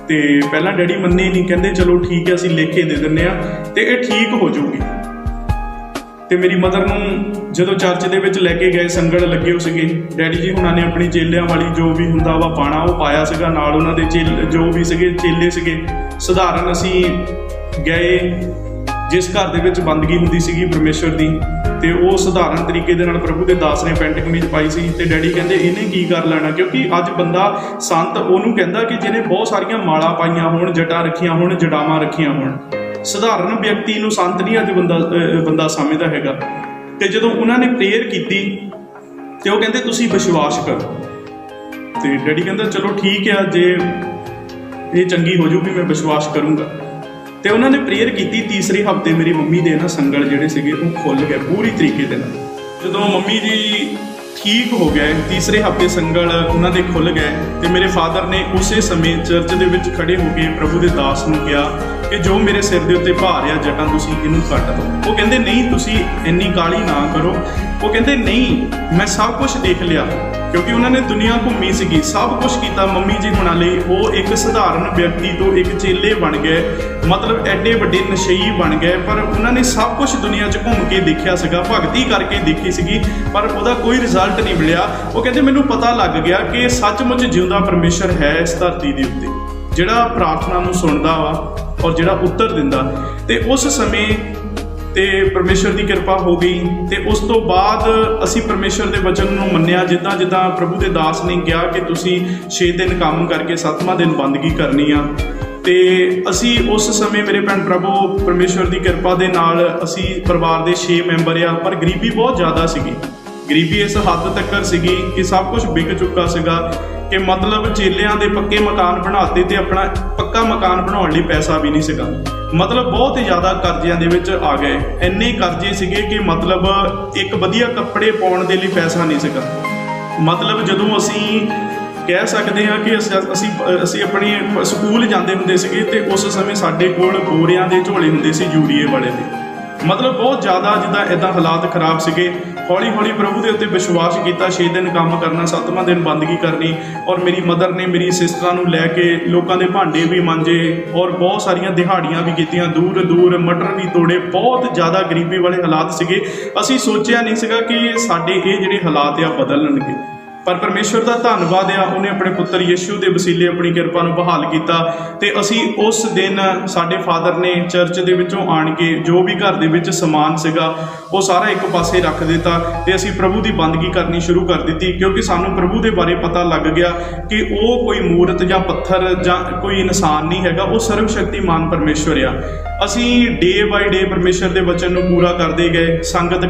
ਤੇ ਪਹਿਲਾਂ ਡੈਡੀ ਮੰਨੇ ਨਹੀਂ, ਕਹਿੰਦੇ ਚਲੋ ਠੀਕ ਹੈ ਅਸੀਂ ਲਿਖ ਕੇ ਦੇ ਦਿੰਦੇ ਆ ਤੇ ਇਹ ਠੀਕ ਹੋ ਜਾਊਗੀ। ਤੇ ਮੇਰੀ ਮਦਰ ਨੂੰ ਜਦੋਂ ਚਰਚ ਦੇ ਵਿੱਚ ਲੈ ਕੇ ਗਏ, ਸੰਗੜ ਲੱਗੇ ਹੋ ਸੀਗੇ। ਡੈਡੀ ਜੀ ਹੁਣਾਂ ਨੇ ਆਪਣੀ ਚੇਲਿਆਂ ਵਾਲੀ ਜੋ ਵੀ ਹੁੰਦਾ ਵਾ ਬਾਣਾ ਉਹ ਪਾਇਆ ਸੀਗਾ, ਨਾਲ ਉਹਨਾਂ ਦੇ ਜੋ ਵੀ ਸੀਗੇ ਚੇਲੇ ਸੀਗੇ। ਸਧਾਰਨ ਅਸੀਂ ਗਏ, ਜਿਸ ਘਰ ਦੇ ਵਿੱਚ ਬੰਦਗੀ ਹੁੰਦੀ ਸੀਗੀ ਪਰਮੇਸ਼ਰ ਦੀ, ਤੇ ਉਹ ਸਧਾਰਨ ਤਰੀਕੇ ਦੇ ਨਾਲ ਪ੍ਰਭੂ ਦੇ ਦਾਸ ਨੇ ਪੈਂਟ ਕਮੀਜ਼ ਪਾਈ ਸੀ। ਤੇ ਡੈਡੀ ਕਹਿੰਦੇ ਇਹਨੇ ਕੀ ਕਰ ਲੈਣਾ, ਕਿਉਂਕਿ ਅੱਜ ਬੰਦਾ ਸੰਤ ਉਹਨੂੰ ਕਹਿੰਦਾ ਕਿ ਜਿਹਨੇ ਬਹੁਤ ਸਾਰੀਆਂ ਮਾਲਾ ਪਾਈਆਂ ਹੋਣ, ਜਟਾਂ ਰੱਖੀਆਂ ਹੋਣ, ਜੜਾਵਾਂ ਰੱਖੀਆਂ ਹੋਣ। ਸਧਾਰਨ ਵਿਅਕਤੀ ਨੂੰ ਸੰਤ ਨਹੀਂ ਅੱਜ ਬੰਦਾ ਸਮਝਦਾ ਹੈਗਾ। ਤੇ ਜਦੋਂ ਉਹਨਾਂ ਨੇ ਪ੍ਰੇਅਰ ਕੀਤੀ ਤੇ ਉਹ ਕਹਿੰਦੇ ਤੁਸੀਂ ਵਿਸ਼ਵਾਸ ਕਰੋ। ਤੇ ਡੈਡੀ ਕਹਿੰਦਾ ਚਲੋ ਠੀਕ ਆ, ਜੇ ਇਹ ਚੰਗੀ ਹੋ ਜਾਊਗੀ ਮੈਂ ਵਿਸ਼ਵਾਸ ਕਰੂੰਗਾ। ਤੇ ਉਹਨਾਂ ਨੇ ਪ੍ਰੇਅਰ ਕੀਤੀ। ਤੀਸਰੇ ਹਫ਼ਤੇ ਮੇਰੀ ਮੰਮੀ ਦੇ ਨਾ ਸੰਗਲ ਜਿਹੜੇ ਸੀਗੇ ਉਹ ਖੁੱਲ ਗਏ ਪੂਰੀ ਤਰੀਕੇ ਦੇ ਨਾਲ। ਜਦੋਂ ਮੰਮੀ ਜੀ ਠੀਕ ਹੋ ਗਏ, ਤੀਸਰੇ ਹਫ਼ਤੇ ਸੰਗਲ ਉਹਨਾਂ ਦੇ ਖੁੱਲ ਗਏ ਤੇ ਮੇਰੇ ਫਾਦਰ ਨੇ ਉਸੇ ਸਮੇਂ ਚਰਚ ਦੇ ਵਿੱਚ ਖੜੇ ਹੋ ਕੇ ਪ੍ਰਭੂ ਦੇ ਦਾਸ ਨੂੰ ਕਿਹਾ ਕਿ ਜੋ ਮੇਰੇ ਸਿਰ ਦੇ ਉੱਤੇ ਭਾਰ ਆ ਜਟਾਂ, ਤੁਸੀਂ ਇਹਨੂੰ ਕੱਟ ਦਿਓ। ਉਹ ਕਹਿੰਦੇ ਨਹੀਂ, ਤੁਸੀਂ ਇੰਨੀ ਕਾਹਲੀ ਨਾ ਕਰੋ। ਉਹ ਕਹਿੰਦੇ ਨਹੀਂ, ਮੈਂ ਸਭ ਕੁਝ ਦੇਖ ਲਿਆ, ਕਿਉਂਕਿ ਉਹਨਾਂ ਨੇ ਦੁਨੀਆ ਘੁੰਮੀ ਸੀਗੀ, ਸਭ ਕੁਝ ਕੀਤਾ ਮੰਮੀ ਜੀ ਹੁਣਾਂ ਲਈ। ਉਹ ਇੱਕ ਸਧਾਰਨ ਵਿਅਕਤੀ ਤੋਂ ਇੱਕ ਚੇਲੇ ਬਣ ਗਏ, ਮਤਲਬ ਐਡੇ ਵੱਡੇ ਨਸ਼ਈ ਬਣ ਗਏ। ਪਰ ਉਹਨਾਂ ਨੇ ਸਭ ਕੁਝ ਦੁਨੀਆ 'ਚ ਘੁੰਮ ਕੇ ਦੇਖਿਆ ਸੀਗਾ, ਭਗਤੀ ਕਰਕੇ ਦੇਖੀ ਸੀਗੀ, ਪਰ ਉਹਦਾ ਕੋਈ ਰਿਜ਼ਲਟ ਨਹੀਂ ਮਿਲਿਆ। ਉਹ ਕਹਿੰਦੇ ਮੈਨੂੰ ਪਤਾ ਲੱਗ ਗਿਆ ਕਿ ਸੱਚਮੁੱਚ ਜਿਉਂਦਾ ਪਰਮੇਸ਼ਰ ਹੈ ਇਸ ਧਰਤੀ ਦੇ ਉੱਤੇ, ਜਿਹੜਾ ਪ੍ਰਾਰਥਨਾ ਨੂੰ ਸੁਣਦਾ ਵਾ ਔਰ ਜਿਹੜਾ ਉੱਤਰ ਦਿੰਦਾ। ਤੇ ਉਸ ਸਮੇਂ ਤੇ ਪਰਮੇਸ਼ਰ ਦੀ ਕਿਰਪਾ ਹੋ ਗਈ। ਤੇ ਉਸ ਤੋਂ ਬਾਅਦ ਅਸੀਂ ਪਰਮੇਸ਼ਰ ਦੇ ਵਚਨ ਨੂੰ ਮੰਨਿਆ, ਜਿੱਦਾਂ ਜਿੱਦਾਂ ਪ੍ਰਭੂ ਦੇ ਦਾਸ ਨੇ ਕਿਹਾ ਕਿ ਤੁਸੀਂ 6 ਦਿਨ ਕੰਮ ਕਰਕੇ 7ਵਾਂ ਦਿਨ ਬੰਦਗੀ ਕਰਨੀ ਆ। ਤੇ ਅਸੀਂ ਉਸ ਸਮੇਂ ਮੇਰੇ ਭੈਣ ਪ੍ਰਭੂ ਪਰਮੇਸ਼ਰ ਦੀ ਕਿਰਪਾ ਦੇ ਨਾਲ ਅਸੀਂ ਪਰਿਵਾਰ ਦੇ 6 ਮੈਂਬਰ ਆ, ਪਰ ਗਰੀਬੀ ਬਹੁਤ ਜ਼ਿਆਦਾ ਸੀਗੀ। ਗਰੀਬੀ ਇਸ ਹੱਦ ਤੱਕ ਸੀਗੀ ਕਿ ਸਭ ਕੁਝ ਵਿਕ ਚੁੱਕਾ ਸੀਗਾ, ਕਿ ਮਤਲਬ ਚੇਲਿਆਂ ਦੇ ਪੱਕੇ ਮਕਾਨ ਬਣਾਤੇ ਤੇ ਆਪਣਾ ਪੱਕਾ ਮਕਾਨ ਬਣਾਉਣ ਲਈ ਪੈਸਾ ਵੀ ਨਹੀਂ ਸੀਗਾ। ਮਤਲਬ ਬਹੁਤ ਹੀ ਜ਼ਿਆਦਾ ਕਰਜ਼ਿਆਂ ਦੇ ਵਿੱਚ ਆ ਗਏ। ਇੰਨੇ ਕਰਜ਼ੇ ਸੀਗੇ ਕਿ ਮਤਲਬ ਇੱਕ ਵਧੀਆ ਕੱਪੜੇ ਪਾਉਣ ਦੇ ਲਈ ਪੈਸਾ ਨਹੀਂ ਸੀਗਾ। ਮਤਲਬ ਜਦੋਂ ਅਸੀਂ ਕਹਿ ਸਕਦੇ ਹਾਂ ਕਿ ਅਸੀਂ ਆਪਣੀ ਸਕੂਲ ਜਾਂਦੇ ਹੁੰਦੇ ਸੀਗੇ ਤੇ ਉਸ ਸਮੇਂ ਸਾਡੇ ਕੋਲ ਬੋਰਿਆਂ ਦੇ ਝੋਲੇ ਹੁੰਦੇ ਸੀ ਯੂਰੀਏ ਵਾਲੇ ਦੇ। ਮਤਲਬ ਬਹੁਤ ਜ਼ਿਆਦਾ ਜਿੱਦਾਂ ਇੱਦਾਂ ਹਾਲਾਤ ਖਰਾਬ ਸੀਗੇ। ਹੌਲੀ ਹੌਲੀ ਪ੍ਰਭੂ ਦੇ ਉੱਤੇ ਵਿਸ਼ਵਾਸ ਕੀਤਾ, 6 ਦਿਨ ਕੰਮ ਕਰਨਾ, 7ਵਾਂ ਦਿਨ ਬੰਦਗੀ ਕਰਨੀ। ਔਰ ਮੇਰੀ ਮਦਰ ਨੇ ਮੇਰੀ ਸਿਸਟਰਾਂ ਨੂੰ ਲੈ ਕੇ ਲੋਕਾਂ ਦੇ ਭਾਂਡੇ ਵੀ ਮਾਂਜੇ ਔਰ ਬਹੁਤ ਸਾਰੀਆਂ ਦਿਹਾੜੀਆਂ ਵੀ ਕੀਤੀਆਂ, ਦੂਰ ਦੂਰ ਮਟਰ ਵੀ ਤੋੜੇ। ਬਹੁਤ ਜ਼ਿਆਦਾ ਗਰੀਬੀ ਵਾਲੇ ਹਾਲਾਤ ਸੀਗੇ। ਅਸੀਂ ਸੋਚਿਆ ਨਹੀਂ ਸੀਗਾ ਕਿ ਸਾਡੇ ਇਹ ਜਿਹੜੇ ਹਾਲਾਤ ਆ ਬਦਲਣਗੇ, ਪਰ ਪਰਮੇਸ਼ਵਰ ਦਾ ਧੰਨਵਾਦ ਆ, ਉਹਨੇ ਆਪਣੇ ਪੁੱਤਰ ਯਿਸੂ ਦੇ ਵਸੀਲੇ ਆਪਣੀ ਕਿਰਪਾ ਨੂੰ ਬਹਾਲ ਕੀਤਾ। ਤੇ ਅਸੀਂ ਉਸ ਦਿਨ ਸਾਡੇ ਫਾਦਰ ਨੇ ਚਰਚ ਦੇ ਵਿੱਚੋਂ ਆਣ ਕੇ ਜੋ ਵੀ ਘਰ ਦੇ ਵਿੱਚ ਸਮਾਨ ਸੀਗਾ ਉਹ ਸਾਰਾ ਇੱਕ ਪਾਸੇ ਰੱਖ ਦਿੱਤਾ ਤੇ ਅਸੀਂ ਪ੍ਰਭੂ ਦੀ ਬੰਦਗੀ ਕਰਨੀ ਸ਼ੁਰੂ ਕਰ ਦਿੱਤੀ, ਕਿਉਂਕਿ ਸਾਨੂੰ ਪ੍ਰਭੂ ਦੇ ਬਾਰੇ ਪਤਾ ਲੱਗ ਗਿਆ ਕਿ ਉਹ ਕੋਈ ਮੂਰਤ ਜਾਂ ਪੱਥਰ ਜਾਂ ਕੋਈ ਇਨਸਾਨ ਨਹੀਂ ਹੈਗਾ, ਉਹ ਸਰਵ ਸ਼ਕਤੀਮਾਨ ਪਰਮੇਸ਼ਵਰ ਆ। ਅਸੀਂ ਡੇ ਬਾਈ ਡੇ ਪਰਮੇਸ਼ਵਰ ਦੇ ਵਚਨ ਨੂੰ ਪੂਰਾ ਕਰਦੇ ਗਏ, ਸੰਗਤ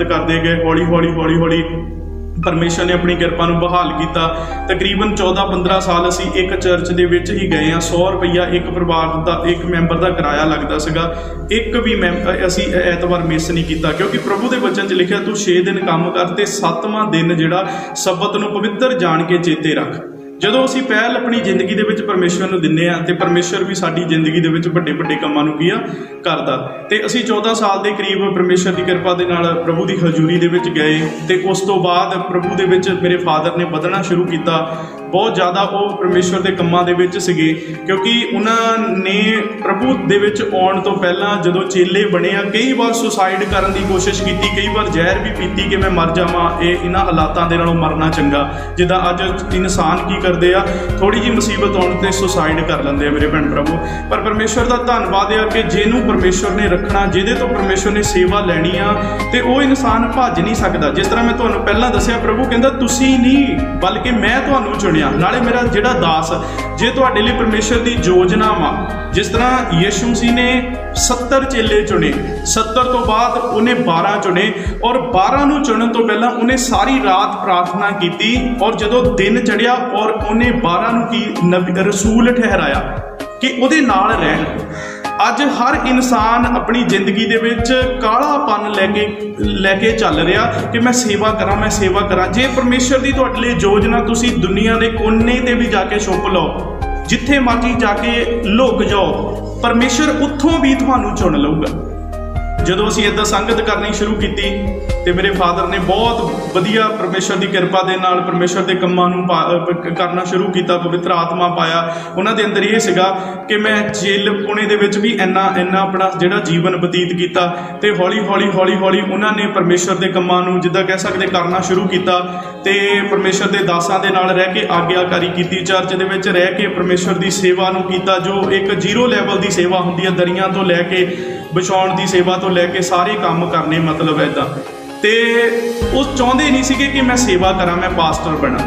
ਕਰਦੇ ਗਏ। ਹੌਲੀ ਹੌਲੀ ਪਰਮੇਸ਼ਰ ਨੇ ਆਪਣੀ ਕਿਰਪਾ ਨੂੰ ਬਹਾਲ ਕੀਤਾ। ਤਕਰੀਬਨ 14-15 ਸਾਲ ਅਸੀਂ ਇੱਕ ਚਰਚ ਦੇ ਵਿੱਚ ਹੀ ਗਏ ਹਾਂ। 100 ਰੁਪਈਆ ਇੱਕ ਪਰਿਵਾਰ ਦਾ, ਇੱਕ ਮੈਂਬਰ ਦਾ ਕਿਰਾਇਆ ਲੱਗਦਾ ਸੀਗਾ। ਇੱਕ ਵੀ ਅਸੀਂ ਐਤਵਾਰ ਮਿਸ ਨਹੀਂ ਕੀਤਾ, ਕਿਉਂਕਿ ਪ੍ਰਭੂ ਦੇ ਵਚਨ 'ਚ ਲਿਖਿਆ ਤੂੰ 6 ਦਿਨ ਕੰਮ ਕਰ ਤੇ 7ਵਾਂ ਦਿਨ ਜਿਹੜਾ ਸਬਤ ਨੂੰ ਪਵਿੱਤਰ ਜਾਣ ਕੇ ਚੇਤੇ ਰੱਖ। ਜਦੋਂ ਅਸੀਂ ਪਹਿਲ ਆਪਣੀ ਜ਼ਿੰਦਗੀ ਦੇ ਵਿੱਚ ਪਰਮੇਸ਼ਵਰ ਨੂੰ ਦਿੰਦੇ ਹਾਂ ਤੇ ਪਰਮੇਸ਼ਵਰ ਵੀ ਸਾਡੀ ਜ਼ਿੰਦਗੀ ਦੇ ਵਿੱਚ ਵੱਡੇ ਵੱਡੇ ਕੰਮਾਂ ਨੂੰ ਕੀ ਆ ਕਰਦਾ। ਤੇ ਅਸੀਂ 14 ਸਾਲ ਦੇ ਕਰੀਬ ਪਰਮੇਸ਼ਵਰ ਦੀ ਕਿਰਪਾ ਦੇ ਨਾਲ ਪ੍ਰਭੂ ਦੀ ਹਜ਼ੂਰੀ ਦੇ ਵਿੱਚ ਗਏ। ਤੇ ਉਸ ਤੋਂ ਬਾਅਦ ਪ੍ਰਭੂ ਦੇ ਵਿੱਚ ਮੇਰੇ ਫਾਦਰ ਨੇ ਵਧਣਾ ਸ਼ੁਰੂ ਕੀਤਾ। ਬਹੁਤ ਜ਼ਿਆਦਾ ਉਹ ਪਰਮੇਸ਼ਵਰ ਦੇ ਕੰਮਾਂ ਦੇ ਵਿੱਚ ਸੀਗੇ, ਕਿਉਂਕਿ ਉਹਨਾਂ ਨੇ ਪ੍ਰਭੂ ਦੇ ਵਿੱਚ ਆਉਣ ਤੋਂ ਪਹਿਲਾਂ ਜਦੋਂ ਚੇਲੇ ਬਣੇ ਆ, ਕਈ ਵਾਰ ਸੁਸਾਈਡ ਕਰਨ ਦੀ ਕੋਸ਼ਿਸ਼ ਕੀਤੀ, ਕਈ ਵਾਰ ਜ਼ਹਿਰ ਵੀ ਪੀਤੀ ਕਿ ਮੈਂ ਮਰ ਜਾਵਾਂ, ਇਹਨਾਂ ਹਾਲਾਤਾਂ ਦੇ ਨਾਲੋਂ ਮਰਨਾ ਚੰਗਾ। ਜਿੱਦਾਂ ਅੱਜ ਇਨਸਾਨ ਕੀ ਕਰਦੇ ਆ, ਥੋੜੀ ਜਿਹੀ ਮੁਸੀਬਤ ਆਉਣ ਤੇ ਸੁਸਾਈਡ ਕਰ ਲੈਂਦੇ ਆ ਮੇਰੇ ਭੈਣ ਪ੍ਰਭੂ। ਪਰ ਪਰਮੇਸ਼ਵਰ ਦਾ ਧੰਨਵਾਦ ਆ ਕਿ ਜਿਹਨੂੰ ਪਰਮੇਸ਼ਵਰ ਨੇ ਰੱਖਣਾ, ਜਿਹਦੇ ਤੋਂ ਪਰਮੇਸ਼ਵਰ ਨੇ ਸੇਵਾ ਲੈਣੀ ਆ, ਤੇ ਉਹ ਇਨਸਾਨ ਭੱਜ ਨਹੀਂ ਸਕਦਾ। ਜਿਸ ਤਰ੍ਹਾਂ ਮੈਂ ਤੁਹਾਨੂੰ ਪਹਿਲਾਂ ਦੱਸਿਆ, ਪ੍ਰਭੂ ਕਹਿੰਦਾ ਤੁਸੀਂ ਨਹੀਂ ਬਲਕਿ ਮੈਂ ਤੁਹਾਨੂੰ ਚੁਣਿਆ, ਨਾਲੇ ਮੇਰਾ ਜਿਹੜਾ ਦਾਸ। ਜੇ ਤੁਹਾਡੇ ਲਈ ਪਰਮੇਸ਼ਵਰ ਦੀ ਯੋਜਨਾ ਵਾ, ਜਿਸ ਤਰ੍ਹਾਂ ਯਿਸੂ ਮਸੀਹ ਨੇ 70 ਚੇਲੇ ਚੁਣੇ, 70 ਤੋਂ ਬਾਅਦ ਉਹਨੇ 12 ਚੁਣੇ, ਔਰ 12 ਨੂੰ ਚੁਣਨ ਤੋਂ ਪਹਿਲਾਂ ਉਹਨੇ ਸਾਰੀ ਰਾਤ ਪ੍ਰਾਰਥਨਾ ਕੀਤੀ, ਔਰ ਜਦੋਂ ਦਿਨ ਚੜ੍ਹਿਆ ਔਰ ਉਹਨੇ 12 ਨੂੰ ਕੀ ਰਸੂਲ ਠਹਿਰਾਇਆ ਕਿ ਉਹਦੇ ਨਾਲ ਰਹਿਣ। ਅੱਜ ਹਰ ਇਨਸਾਨ ਆਪਣੀ ਜ਼ਿੰਦਗੀ ਦੇ ਵਿੱਚ ਕਾਲਾਪਨ ਲੈ ਕੇ ਚੱਲ ਰਿਹਾ ਕਿ ਮੈਂ ਸੇਵਾ ਕਰਾਂ, ਮੈਂ ਸੇਵਾ ਕਰਾਂ। ਜੇ ਪਰਮੇਸ਼ਰ ਦੀ ਤੁਹਾਡੇ ਲਈ ਯੋਜਨਾ, ਤੁਸੀਂ ਦੁਨੀਆ ਦੇ ਕੋਨੇ ਤੇ ਵੀ ਜਾ ਕੇ ਛੁਪ ਲਓ, ਜਿੱਥੇ ਮਰਜ਼ੀ ਜਾ ਕੇ ਲੁਕ ਜਾਓ, ਪਰਮੇਸ਼ਰ ਉੱਥੋਂ ਵੀ ਤੁਹਾਨੂੰ ਚੁਣ ਲਊਗਾ। ਜਦੋਂ ਅਸੀਂ ਇੱਦਾਂ ਸੰਗਤ ਕਰਨੀ ਸ਼ੁਰੂ ਕੀਤੀ ਤੇ ਮੇਰੇ ਫਾਦਰ ਨੇ ਬਹੁਤ ਵਧੀਆ ਪਰਮੇਸ਼ਰ ਦੀ ਕਿਰਪਾ ਦੇ ਨਾਲ ਪਰਮੇਸ਼ਰ ਦੇ ਕੰਮਾਂ ਨੂੰ ਕਰਨਾ ਸ਼ੁਰੂ ਕੀਤਾ, ਪਵਿੱਤਰ ਆਤਮਾ ਪਾਇਆ ਉਹਨਾਂ ਦੇ ਅੰਦਰ। ਇਹ ਸੀਗਾ ਕਿ ਮੈਂ ਜੇਲ੍ਹ ਪੁਣੇ ਦੇ ਵਿੱਚ ਵੀ ਇੰਨਾ ਆਪਣਾ ਜਿਹੜਾ ਜੀਵਨ ਬਤੀਤ ਕੀਤਾ, ਤੇ ਹੌਲੀ ਹੌਲੀ ਉਹਨਾਂ ਨੇ ਪਰਮੇਸ਼ਰ ਦੇ ਕੰਮਾਂ ਨੂੰ ਜਿੱਦਾਂ ਕਹਿ ਸਕਦੇ ਕਰਨਾ ਸ਼ੁਰੂ ਕੀਤਾ, ਤੇ ਪਰਮੇਸ਼ਰ ਦੇ ਦਾਸਾਂ ਦੇ ਨਾਲ ਰਹਿ ਕੇ ਆਗਿਆਕਾਰੀ ਕੀਤੀ, ਚਰਚ ਦੇ ਵਿੱਚ ਰਹਿ ਕੇ ਪਰਮੇਸ਼ਰ ਦੀ ਸੇਵਾ ਨੂੰ ਕੀਤਾ, ਜੋ ਇੱਕ 0 ਲੈਵਲ ਦੀ ਸੇਵਾ ਹੁੰਦੀ ਹੈ, ਦਰੀਆਂ ਤੋਂ ਲੈ ਕੇ ਵਿਛਾਉਣ ਦੀ ਸੇਵਾ ਤੋਂ ਲੈ ਕੇ ਸਾਰੇ ਕੰਮ ਕਰਨੇ, ਮਤਲਬ ਇੱਦਾਂ। ਤੇ ਉਹ ਚਾਹੁੰਦੇ ਨਹੀਂ ਸੀਗੇ ਕਿ ਮੈਂ ਸੇਵਾ ਕਰਾਂ, ਮੈਂ ਪਾਸਟਰ ਬਣਾ।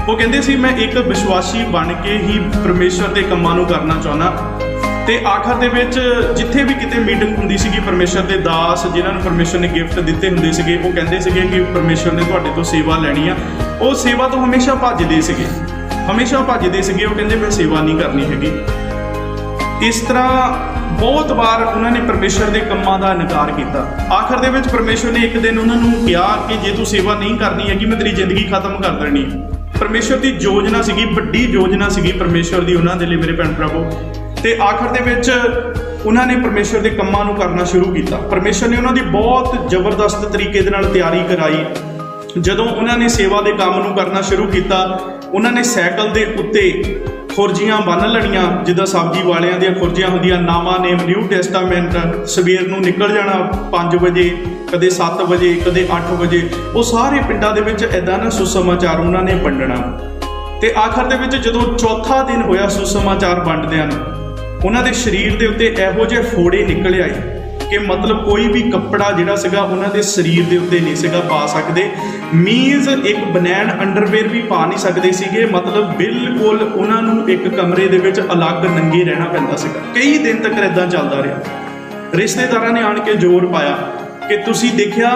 ਉਹ ਕਹਿੰਦੇ ਸੀ ਮੈਂ ਇੱਕ ਵਿਸ਼ਵਾਸੀ ਬਣ ਕੇ ਹੀ ਪਰਮੇਸ਼ਰ ਦੇ ਕੰਮਾਂ ਨੂੰ ਕਰਨਾ ਚਾਹੁੰਦਾ। ਤੇ ਆਖਰ ਦੇ ਵਿੱਚ ਜਿੱਥੇ ਵੀ ਕਿਤੇ ਮੀਟਿੰਗ ਹੁੰਦੀ ਸੀਗੀ, ਪਰਮੇਸ਼ਰ ਦੇ ਦਾਸ ਜਿਨ੍ਹਾਂ ਨੂੰ ਪਰਮੇਸ਼ਰ ਨੇ ਗਿਫਟ ਦਿੱਤੇ ਹੁੰਦੇ ਸੀਗੇ, ਉਹ ਕਹਿੰਦੇ ਸੀਗੇ ਕਿ ਪਰਮੇਸ਼ਰ ਨੇ ਤੁਹਾਡੇ ਤੋਂ ਸੇਵਾ ਲੈਣੀ ਆ। ਉਹ ਸੇਵਾ ਤੋਂ ਹਮੇਸ਼ਾ ਭੱਜਦੇ ਸੀਗੇ। ਉਹ ਕਹਿੰਦੇ ਮੈਂ ਸੇਵਾ ਨਹੀਂ ਕਰਨੀ ਹੈਗੀ। ਇਸ ਤਰ੍ਹਾਂ ਬਹੁਤ ਵਾਰ ਉਹਨਾਂ ਨੇ ਪਰਮੇਸ਼ਰ ਦੇ ਕੰਮਾਂ ਦਾ ਇਨਕਾਰ ਕੀਤਾ। ਆਖਰ ਦੇ ਵਿੱਚ ਪਰਮੇਸ਼ਰ ਨੇ ਇੱਕ ਦਿਨ ਉਹਨਾਂ ਨੂੰ ਕਿਹਾ ਕਿ ਜੇ ਤੂੰ ਸੇਵਾ ਨਹੀਂ ਕਰਨੀ ਹੈਗੀ, ਮੈਂ ਤੇਰੀ ਜ਼ਿੰਦਗੀ ਖਤਮ ਕਰ ਦੇਣੀ। ਪਰਮੇਸ਼ਰ ਦੀ ਯੋਜਨਾ ਸੀਗੀ, ਵੱਡੀ ਯੋਜਨਾ ਸੀਗੀ ਪਰਮੇਸ਼ਰ ਦੀ ਉਹਨਾਂ ਦੇ ਲਈ ਮੇਰੇ ਭੈਣ ਪ੍ਰਭੂ। ਤੇ ਆਖਰ ਦੇ ਵਿੱਚ ਉਹਨਾਂ ਨੇ ਪਰਮੇਸ਼ਰ ਦੇ ਕੰਮਾਂ ਨੂੰ ਕਰਨਾ ਸ਼ੁਰੂ ਕੀਤਾ। ਪਰਮੇਸ਼ਰ ਨੇ ਉਹਨਾਂ ਦੀ ਬਹੁਤ ਜ਼ਬਰਦਸਤ ਤਰੀਕੇ ਦੇ ਨਾਲ ਤਿਆਰੀ ਕਰਾਈ। ਜਦੋਂ ਉਹਨਾਂ ਨੇ ਸੇਵਾ ਦੇ ਕੰਮ ਨੂੰ ਕਰਨਾ ਸ਼ੁਰੂ ਕੀਤਾ, ਉਹਨਾਂ ਨੇ ਸਾਈਕਲ ਦੇ ਉੱਤੇ ਖੁਰਜੀਆਂ ਬੰਨ੍ਹ ਲੈਣੀਆਂ, ਜਿੱਦਾਂ ਸਬਜ਼ੀ ਵਾਲਿਆਂ ਦੀਆਂ ਖੁਰਜੀਆਂ ਹੁੰਦੀਆਂ, ਨਵਾਂ ਨੇਮ ਨਿਊ ਟੈਸਟਾਮੈਂਟ। ਸਵੇਰ ਨੂੰ ਨਿਕਲ ਜਾਣਾ 5 ਵਜੇ, ਕਦੇ 7 ਵਜੇ, ਕਦੇ 8 ਵਜੇ। ਉਹ ਸਾਰੇ ਪਿੰਡਾਂ ਦੇ ਵਿੱਚ ਇੱਦਾਂ ਨਾ ਸੁਸਮਾਚਾਰ ਉਹਨਾਂ ਨੇ ਵੰਡਣਾ। ਤੇ ਆਖਰ ਦੇ ਵਿੱਚ ਜਦੋਂ ਚੌਥਾ ਦਿਨ ਹੋਇਆ ਸੁਸਮਾਚਾਰ ਵੰਡਦਿਆਂ ਨੂੰ, ਉਹਨਾਂ ਦੇ ਸਰੀਰ ਦੇ ਉੱਤੇ ਇਹੋ ਜਿਹੇ ਫੋੜੇ ਨਿਕਲ ਆਏ ਕਿ ਮਤਲਬ ਕੋਈ ਵੀ ਕੱਪੜਾ ਜਿਹੜਾ ਸੀਗਾ ਉਹਨਾਂ ਦੇ ਸਰੀਰ ਦੇ ਉੱਤੇ ਨਹੀਂ ਸੀਗਾ ਪਾ ਸਕਦੇ। ਮੀਨਜ਼ ਇੱਕ ਬਨੈਨ ਅੰਡਰਵੇਅਰ ਵੀ ਪਾ ਨਹੀਂ ਸਕਦੇ ਸੀਗੇ। ਮਤਲਬ ਬਿਲਕੁਲ ਉਹਨਾਂ ਨੂੰ ਇੱਕ ਕਮਰੇ ਦੇ ਵਿੱਚ ਅਲੱਗ ਨੰਗੇ ਰਹਿਣਾ ਪੈਂਦਾ ਸੀਗਾ। ਕਈ ਦਿਨ ਤੱਕ ਇੱਦਾਂ ਚੱਲਦਾ ਰਿਹਾ। ਰਿਸ਼ਤੇਦਾਰਾਂ ਨੇ ਆਣ ਕੇ ਜ਼ੋਰ ਪਾਇਆ ਕਿ ਤੁਸੀਂ ਦੇਖਿਆ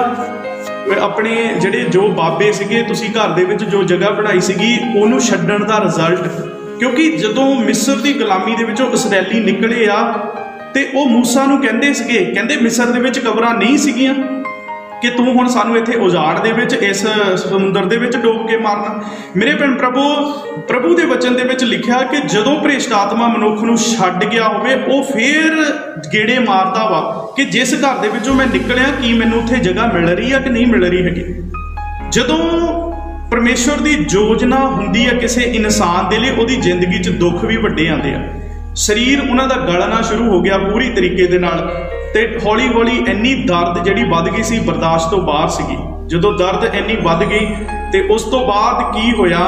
ਆਪਣੇ ਜਿਹੜੇ ਜੋ ਬਾਬੇ ਸੀਗੇ, ਤੁਸੀਂ ਘਰ ਦੇ ਵਿੱਚ ਜੋ ਜਗ੍ਹਾ ਬਣਾਈ ਸੀਗੀ ਉਹਨੂੰ ਛੱਡਣ ਦਾ ਰਿਜ਼ਲਟ। ਕਿਉਂਕਿ ਜਦੋਂ ਮਿਸਰ ਦੀ ਗੁਲਾਮੀ ਦੇ ਵਿੱਚੋਂ ਇਸਰਾਏਲੀ ਨਿਕਲੇ ਆ ਤੇ ਉਹ ਮੂਸਾ ਨੂੰ ਕਹਿੰਦੇ ਸੀਗੇ, ਕਹਿੰਦੇ ਮਿਸਰ ਦੇ ਵਿੱਚ ਕਬਰਾਂ ਨਹੀਂ ਸੀਗੀਆਂ ਕਿ ਤੂੰ ਹੁਣ ਸਾਨੂੰ ਇੱਥੇ ਉਜਾੜ ਦੇ ਵਿੱਚ ਇਸ ਸਮੁੰਦਰ ਦੇ ਵਿੱਚ ਡੋਬ ਕੇ ਮਾਰਨਾ। ਮੇਰੇ ਭੈਣ ਪ੍ਰਭੂ ਦੇ ਵਚਨ ਦੇ ਵਿੱਚ ਲਿਖਿਆ ਕਿ ਜਦੋਂ ਭ੍ਰਿਸ਼ਟ ਆਤਮਾ ਮਨੁੱਖ ਨੂੰ ਛੱਡ ਗਿਆ ਹੋਵੇ, ਉਹ ਫੇਰ ਗੇੜੇ ਮਾਰਦਾ ਵਾ ਕਿ ਜਿਸ ਘਰ ਦੇ ਵਿੱਚੋਂ ਮੈਂ ਨਿਕਲਿਆ, ਕੀ ਮੈਨੂੰ ਉੱਥੇ ਜਗ੍ਹਾ ਮਿਲ ਰਹੀ ਆ ਕਿ ਨਹੀਂ ਮਿਲ ਰਹੀ ਹੈਗੀ। ਜਦੋਂ ਪਰਮੇਸ਼ਵਰ ਦੀ ਯੋਜਨਾ ਹੁੰਦੀ ਹੈ ਕਿਸੇ ਇਨਸਾਨ ਦੇ ਲਈ, ਉਹਦੀ ਜ਼ਿੰਦਗੀ 'ਚ ਦੁੱਖ ਵੀ ਵੱਡੇ ਆਉਂਦੇ ਆ। ਸਰੀਰ ਉਹਨਾਂ ਦਾ ਗਲਣਾ ਸ਼ੁਰੂ ਹੋ ਗਿਆ ਪੂਰੀ ਤਰੀਕੇ ਦੇ ਨਾਲ, ਤੇ ਹੌਲੀ ਹੌਲੀ ਇੰਨੀ ਦਰਦ ਜਿਹੜੀ ਵੱਧ ਗਈ ਸੀ, ਬਰਦਾਸ਼ਤ ਤੋਂ ਬਾਹਰ ਸੀਗੀ। ਜਦੋਂ ਦਰਦ ਇੰਨੀ ਵੱਧ ਗਈ ਤੇ ਉਸ ਤੋਂ ਬਾਅਦ ਕੀ ਹੋਇਆ,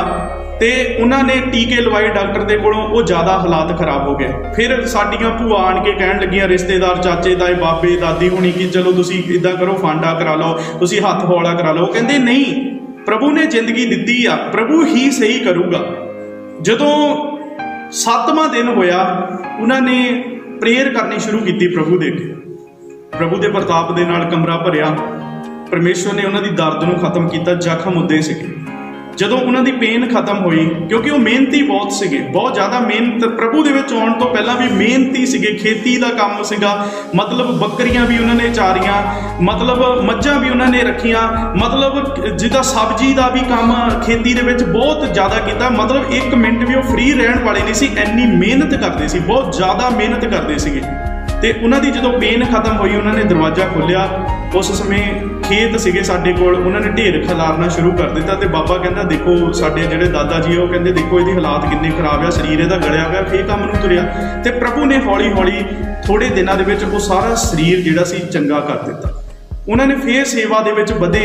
ਤੇ ਉਹਨਾਂ ਨੇ ਟੀਕੇ ਲਵਾਏ ਡਾਕਟਰ ਦੇ ਕੋਲੋਂ, ਉਹ ਜ਼ਿਆਦਾ ਹਾਲਾਤ ਖਰਾਬ ਹੋ ਗਏ। ਫਿਰ ਸਾਡੀਆਂ ਭੂਆ ਆਣ ਕੇ ਕਹਿਣ ਲੱਗੀਆਂ, ਰਿਸ਼ਤੇਦਾਰ, ਚਾਚੇ, ਤਾਏ, ਬਾਬੇ, ਦਾਦੀ ਹੋਣੀ, ਕਿ ਚਲੋ ਤੁਸੀਂ ਇੱਦਾਂ ਕਰੋ, ਫਾਂਡਾ ਕਰਾ ਲਓ, ਤੁਸੀਂ ਹੱਥ ਹੌਲਾ ਕਰਾ ਲਓ। ਕਹਿੰਦੇ ਨਹੀਂ, ਪ੍ਰਭੂ ਨੇ ਜ਼ਿੰਦਗੀ ਦਿੱਤੀ ਆ, ਪ੍ਰਭੂ ਹੀ ਸਹੀ ਕਰੂਗਾ। ਜਦੋਂ 7ਵਾਂ ਦਿਨ ਹੋਇਆ, ਉਹਨਾਂ ਨੇ ਪ੍ਰੇਅਰ ਕਰਨੀ ਸ਼ੁਰੂ ਕੀਤੀ ਪ੍ਰਭੂ ਦੇ ਅੱਗੇ। ਪ੍ਰਭੂ ਦੇ ਪ੍ਰਤਾਪ ਦੇ ਨਾਲ ਕਮਰਾ ਭਰਿਆ। ਪਰਮੇਸ਼ਵਰ ਨੇ ਉਹਨਾਂ ਦੀ ਦਰਦ ਨੂੰ ਖਤਮ ਕੀਤਾ। ਜ਼ਖਮ ਉੱਦੇ ਸੀਗੇ। ਜਦੋਂ ਉਹਨਾਂ ਦੀ ਪੇਨ ਖਤਮ ਹੋਈ, ਕਿਉਂਕਿ ਉਹ ਮਿਹਨਤੀ ਬਹੁਤ ਸੀਗੇ, ਬਹੁਤ ਜ਼ਿਆਦਾ ਮਿਹਨਤ, ਪ੍ਰਭੂ ਦੇ ਵਿੱਚ ਆਉਣ ਤੋਂ ਪਹਿਲਾਂ ਵੀ ਮਿਹਨਤੀ ਸੀਗੇ। ਖੇਤੀ ਦਾ ਕੰਮ ਸੀਗਾ, ਮਤਲਬ ਬੱਕਰੀਆਂ ਵੀ ਉਹਨਾਂ ਨੇ ਚਾਰੀਆਂ, ਮਤਲਬ ਮੱਝਾਂ ਵੀ ਉਹਨਾਂ ਨੇ ਰੱਖੀਆਂ, ਮਤਲਬ ਜਿੱਦਾਂ ਸਬਜ਼ੀ ਦਾ ਵੀ ਕੰਮ ਖੇਤੀ ਦੇ ਵਿੱਚ ਬਹੁਤ ਜ਼ਿਆਦਾ ਕੀਤਾ। ਮਤਲਬ 1 ਮਿੰਟ ਵੀ ਉਹ ਫ੍ਰੀ ਰਹਿਣ ਵਾਲੇ ਨਹੀਂ ਸੀ, ਇੰਨੀ ਮਿਹਨਤ ਕਰਦੇ ਸੀ, ਬਹੁਤ ਜ਼ਿਆਦਾ ਮਿਹਨਤ ਕਰਦੇ ਸੀਗੇ। ਤੇ ਉਹਨਾਂ ਦੀ ਜਦੋਂ ਪੇਨ ਖਤਮ ਹੋਈ, ਉਹਨਾਂ ਨੇ ਦਰਵਾਜ਼ਾ ਖੋਲ੍ਹਿਆ। ਉਸ ਸਮੇਂ खेत सीगे साडे कोल, उन्होंने ढेर खिलारना शुरू कर दिता। तो बाबा कहता देखो साडे जिहड़े दादा जी वो कहते देखो इहदी हालात किन्ने खराब आ, शरीर इहदा गलिया पिया, फिर काम नूं तुरिया। तो प्रभु ने हौली हौली थोड़े दिनों के विच वो सारा शरीर जिहड़ा सी चंगा कर दिता। उन्होंने फिर सेवा दे विच वधे,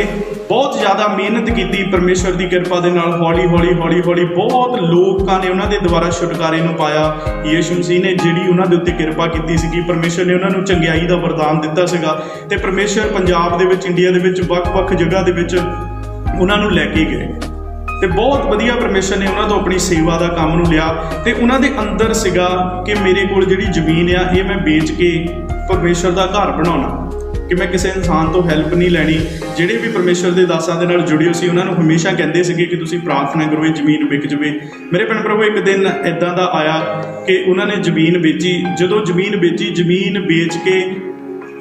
बहुत ज़्यादा मेहनत की, परमेश्वर की किरपा दे नाल हौली हौली हौली हौली बहुत लोगों ने उन्होंने द्वारा छुटकारे नूं पाया। यीशु मसीह ने जिहड़ी उन्होंने उत्ते किरपा की सी, परमेश्वर ने उन्होंने चंगियाई का वरदान दिता सीगा। ते परमेश्वर पंजाब दे विच, इंडिया दे विच वख-वख जगह दे विच उन्होंने लैके गए। तो बहुत वधिया परमेश्वर ने उन्होंने तो अपनी सेवा का काम नूं लिया। तो उन्होंने अंदर सीगा कि मेरे कोल जिहड़ी जमीन आ ये मैं बेच के परमेश्वर का घर बनाउणा, कि मैं किसी इंसान तो हैल्प नहीं लैनी। ਜਿਹੜੇ भी परमेश्वर के दासां दे नाल जुड़े सी उन्होंने हमेशा कहते थे कि तुसीं प्रार्थना करो ये जमीन विक जाए। मेरे भैन प्रभु एक दिन इदां दा आया कि उन्होंने जमीन बेची। जदों जमीन बेची, जमीन बेच के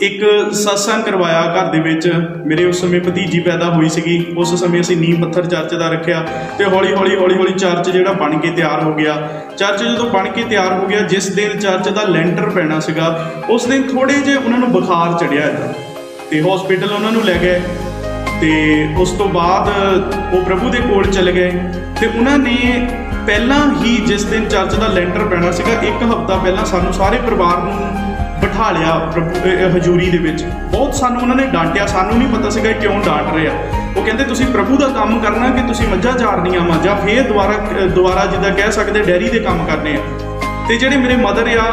एक सत्संग करवाया घर दे विच। मेरे उस समय भतीजी पैदा हुई सी, उस समय असीं नींह पत्थर चर्च का रखिया। तो हौली हौली हौली हौली चर्च जिहड़ा बन के तैयार हो गया। चर्च जो बन के तैयार हो गया, जिस दिन चर्च का लैंटर पैना सीगा उस दिन थोड़े जे उन्होंने बुखार चढ़िया तो हॉस्पिटल उन्होंने लै गए। तो उस तो बाद वो प्रभु के कोल चले गए। तो उन्होंने पहला ही जिस दिन चर्च का लैंटर पैना सीगा, एक हफ्ता पहला सानू सारे परिवार नूं बिठा लिया प्रभु हजूरी दे विच। बहुत सानू उन्होंने डांटिया, सानू नहीं पता सीगा क्यों डांट रहे हैं। वो कहते तुसीं प्रभु का काम करना कि तुसीं मੱਝਾਂ चारनियां वा जां फिर दुबारा जिद्दां कह सकते डेयरी के काम करने आ। तो जिहड़े मेरे मदर आ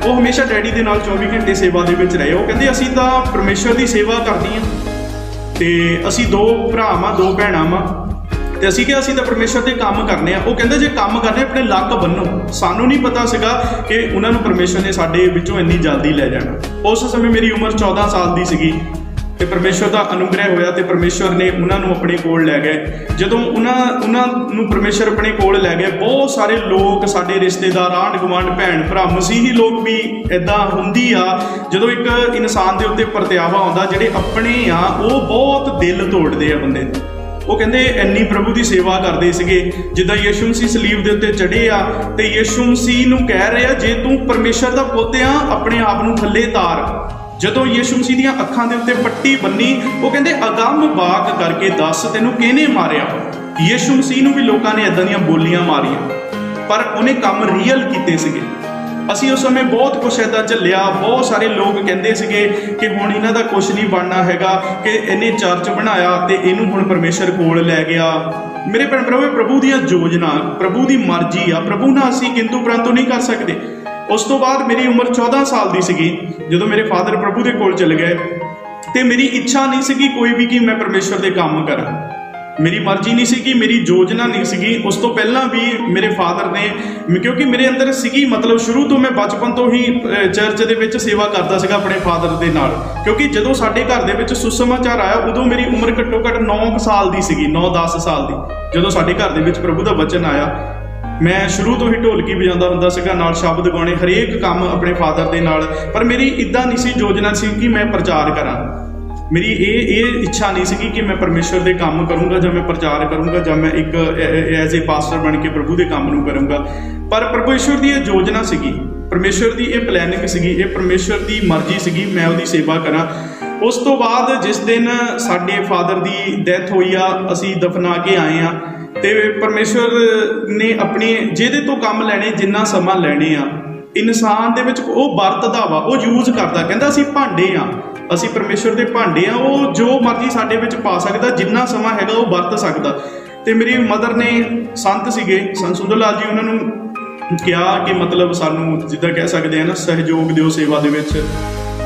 वो हमेशा डैडी के नाल 24 घंटे सेवा दे विच रहे। वो कहते असीं तां परमेश्वर की सेवा करनी है। तो असीं 2 भरा वा 2 भैणां वा, तो असीं क्या असीं तां परमेश्वर के काम करने। वो कहते जे काम करने अपने लक बन्नो। सानू नहीं पता सीगा कि उन्होंने परमेश्वर ने साडे विचों इन्नी जल्दी लै जाना। उस समय मेरी उम्र 14 साल की सीगी। तो परमेश्वर का अनुग्रह होया तो परमेश्वर ने उन्होंने अपने कोल लै गए। जदों उन्होंने परमेश्वर अपने कोल लै गए, बहुत सारे लोग साडे रिश्तेदार, आंढ गुआंढ, भैन भरा, मसीही लोग भी इदां हुंदी आ। जदों एक इंसान के उत्ते परत्यावा आउंदा, जिहड़े अपने आ वो बहुत दिल तोड़ते आ बंदे दे। वो कहते इन्नी प्रभु की सेवा करते सीगे जिद्दां यीशु मसीह सलीब के उत्ते चढ़े आ। तो यीशु मसीह नूं कह रहे आ जे तू परमेश्वर का पुੱਤ आ अपने आप नूं थल्ले तार। जदों यीशु मसीह दीआं अखां दे उत्ते पट्टी बन्नी, वो कहते अगम वाक करके दस तैनूं किहने मारिया। यीशु मसीह नूं भी लोगों ने इदां दीआं बोलियां मारियां, पर उन्हें काम रियल कीते सीगे। असीं उस समय बहुत कुछ इदां झल्लिया। बहुत सारे लोग कहते सीगे कि हुण इन्हां दा कुछ नहीं बनना हैगा, कि इन्हें चर्च बनाया तो इनू हुण परमेश्वर कोल लै गया। मेरे भैन प्रभु दी योजना, प्रभु की मर्जी आ। प्रभु ना असीं किंतु परंतु नहीं कर सकते। उस तो बाद मेरी उम्र 14 साल की सीगी जदों मेरे फादर प्रभु के कोल चले गए। तो मेरी इच्छा नहीं सीगी कोई भी कि मैं परमेश्वर के काम करा। मेरी मर्जी नहीं सी, मेरी योजना नहीं सी। उस तो पहला भी मेरे फादर ने, क्योंकि मेरे अंदर सी मतलब शुरू तो मैं बचपन तो ही चर्च दे विच सेवा करता सीगा अपने फादर के नाल। क्योंकि जदों साडे घर दे विच सुसमाचार आया उदों मेरी उम्र घट्टो घट्ट 9 साल की सी, 9-10 साल की। जदों साडे घर दे विच प्रभु का वचन आया, मैं शुरू तो ही ढोलकी बजाता हुंदा सीगा, नाल शब्द गाने, हरेक काम अपने फादर के नाल। पर मेरी इदां नहीं सी योजना सी कि मैं प्रचार करा। मेरी ये इच्छा नहीं सी कि मैं परमेश्वर के काम करूँगा, जब मैं प्रचार करूँगा, जब मैं एक एज ए पास्टर बन के प्रभु के काम नूं करूँगा। पर परमेश्वर की ये योजना सी, परमेश्वर की ये प्लैनिंग सी, ये परमेश्वर की मर्जी सी मैं उसकी सेवा करा। उस तो बाद जिस दिन साडे फादर की डैथ हुई आ, असीं दफना के आए हैं। तो परमेश्वर ने अपने जिहदे तो काम लैणे, जिन्ना समा लैणे आ, इंसान दे विच वो वरतदा वा, वो यूज करदा। कहंदा असीं भांडे आ, असीं परमेश्वर के भांडे आ, वो जो मर्जी साडे विच पा सकदा, जिन्ना समा हैगा वो वरत सकदा। तो मेरी मदर ने संत सीगे, संत सुंदर लाल जी, उन्होंने कहा कि मतलब सानू जिद्दां कह सकते हैं ना सहयोग दिओ सेवा दे विच।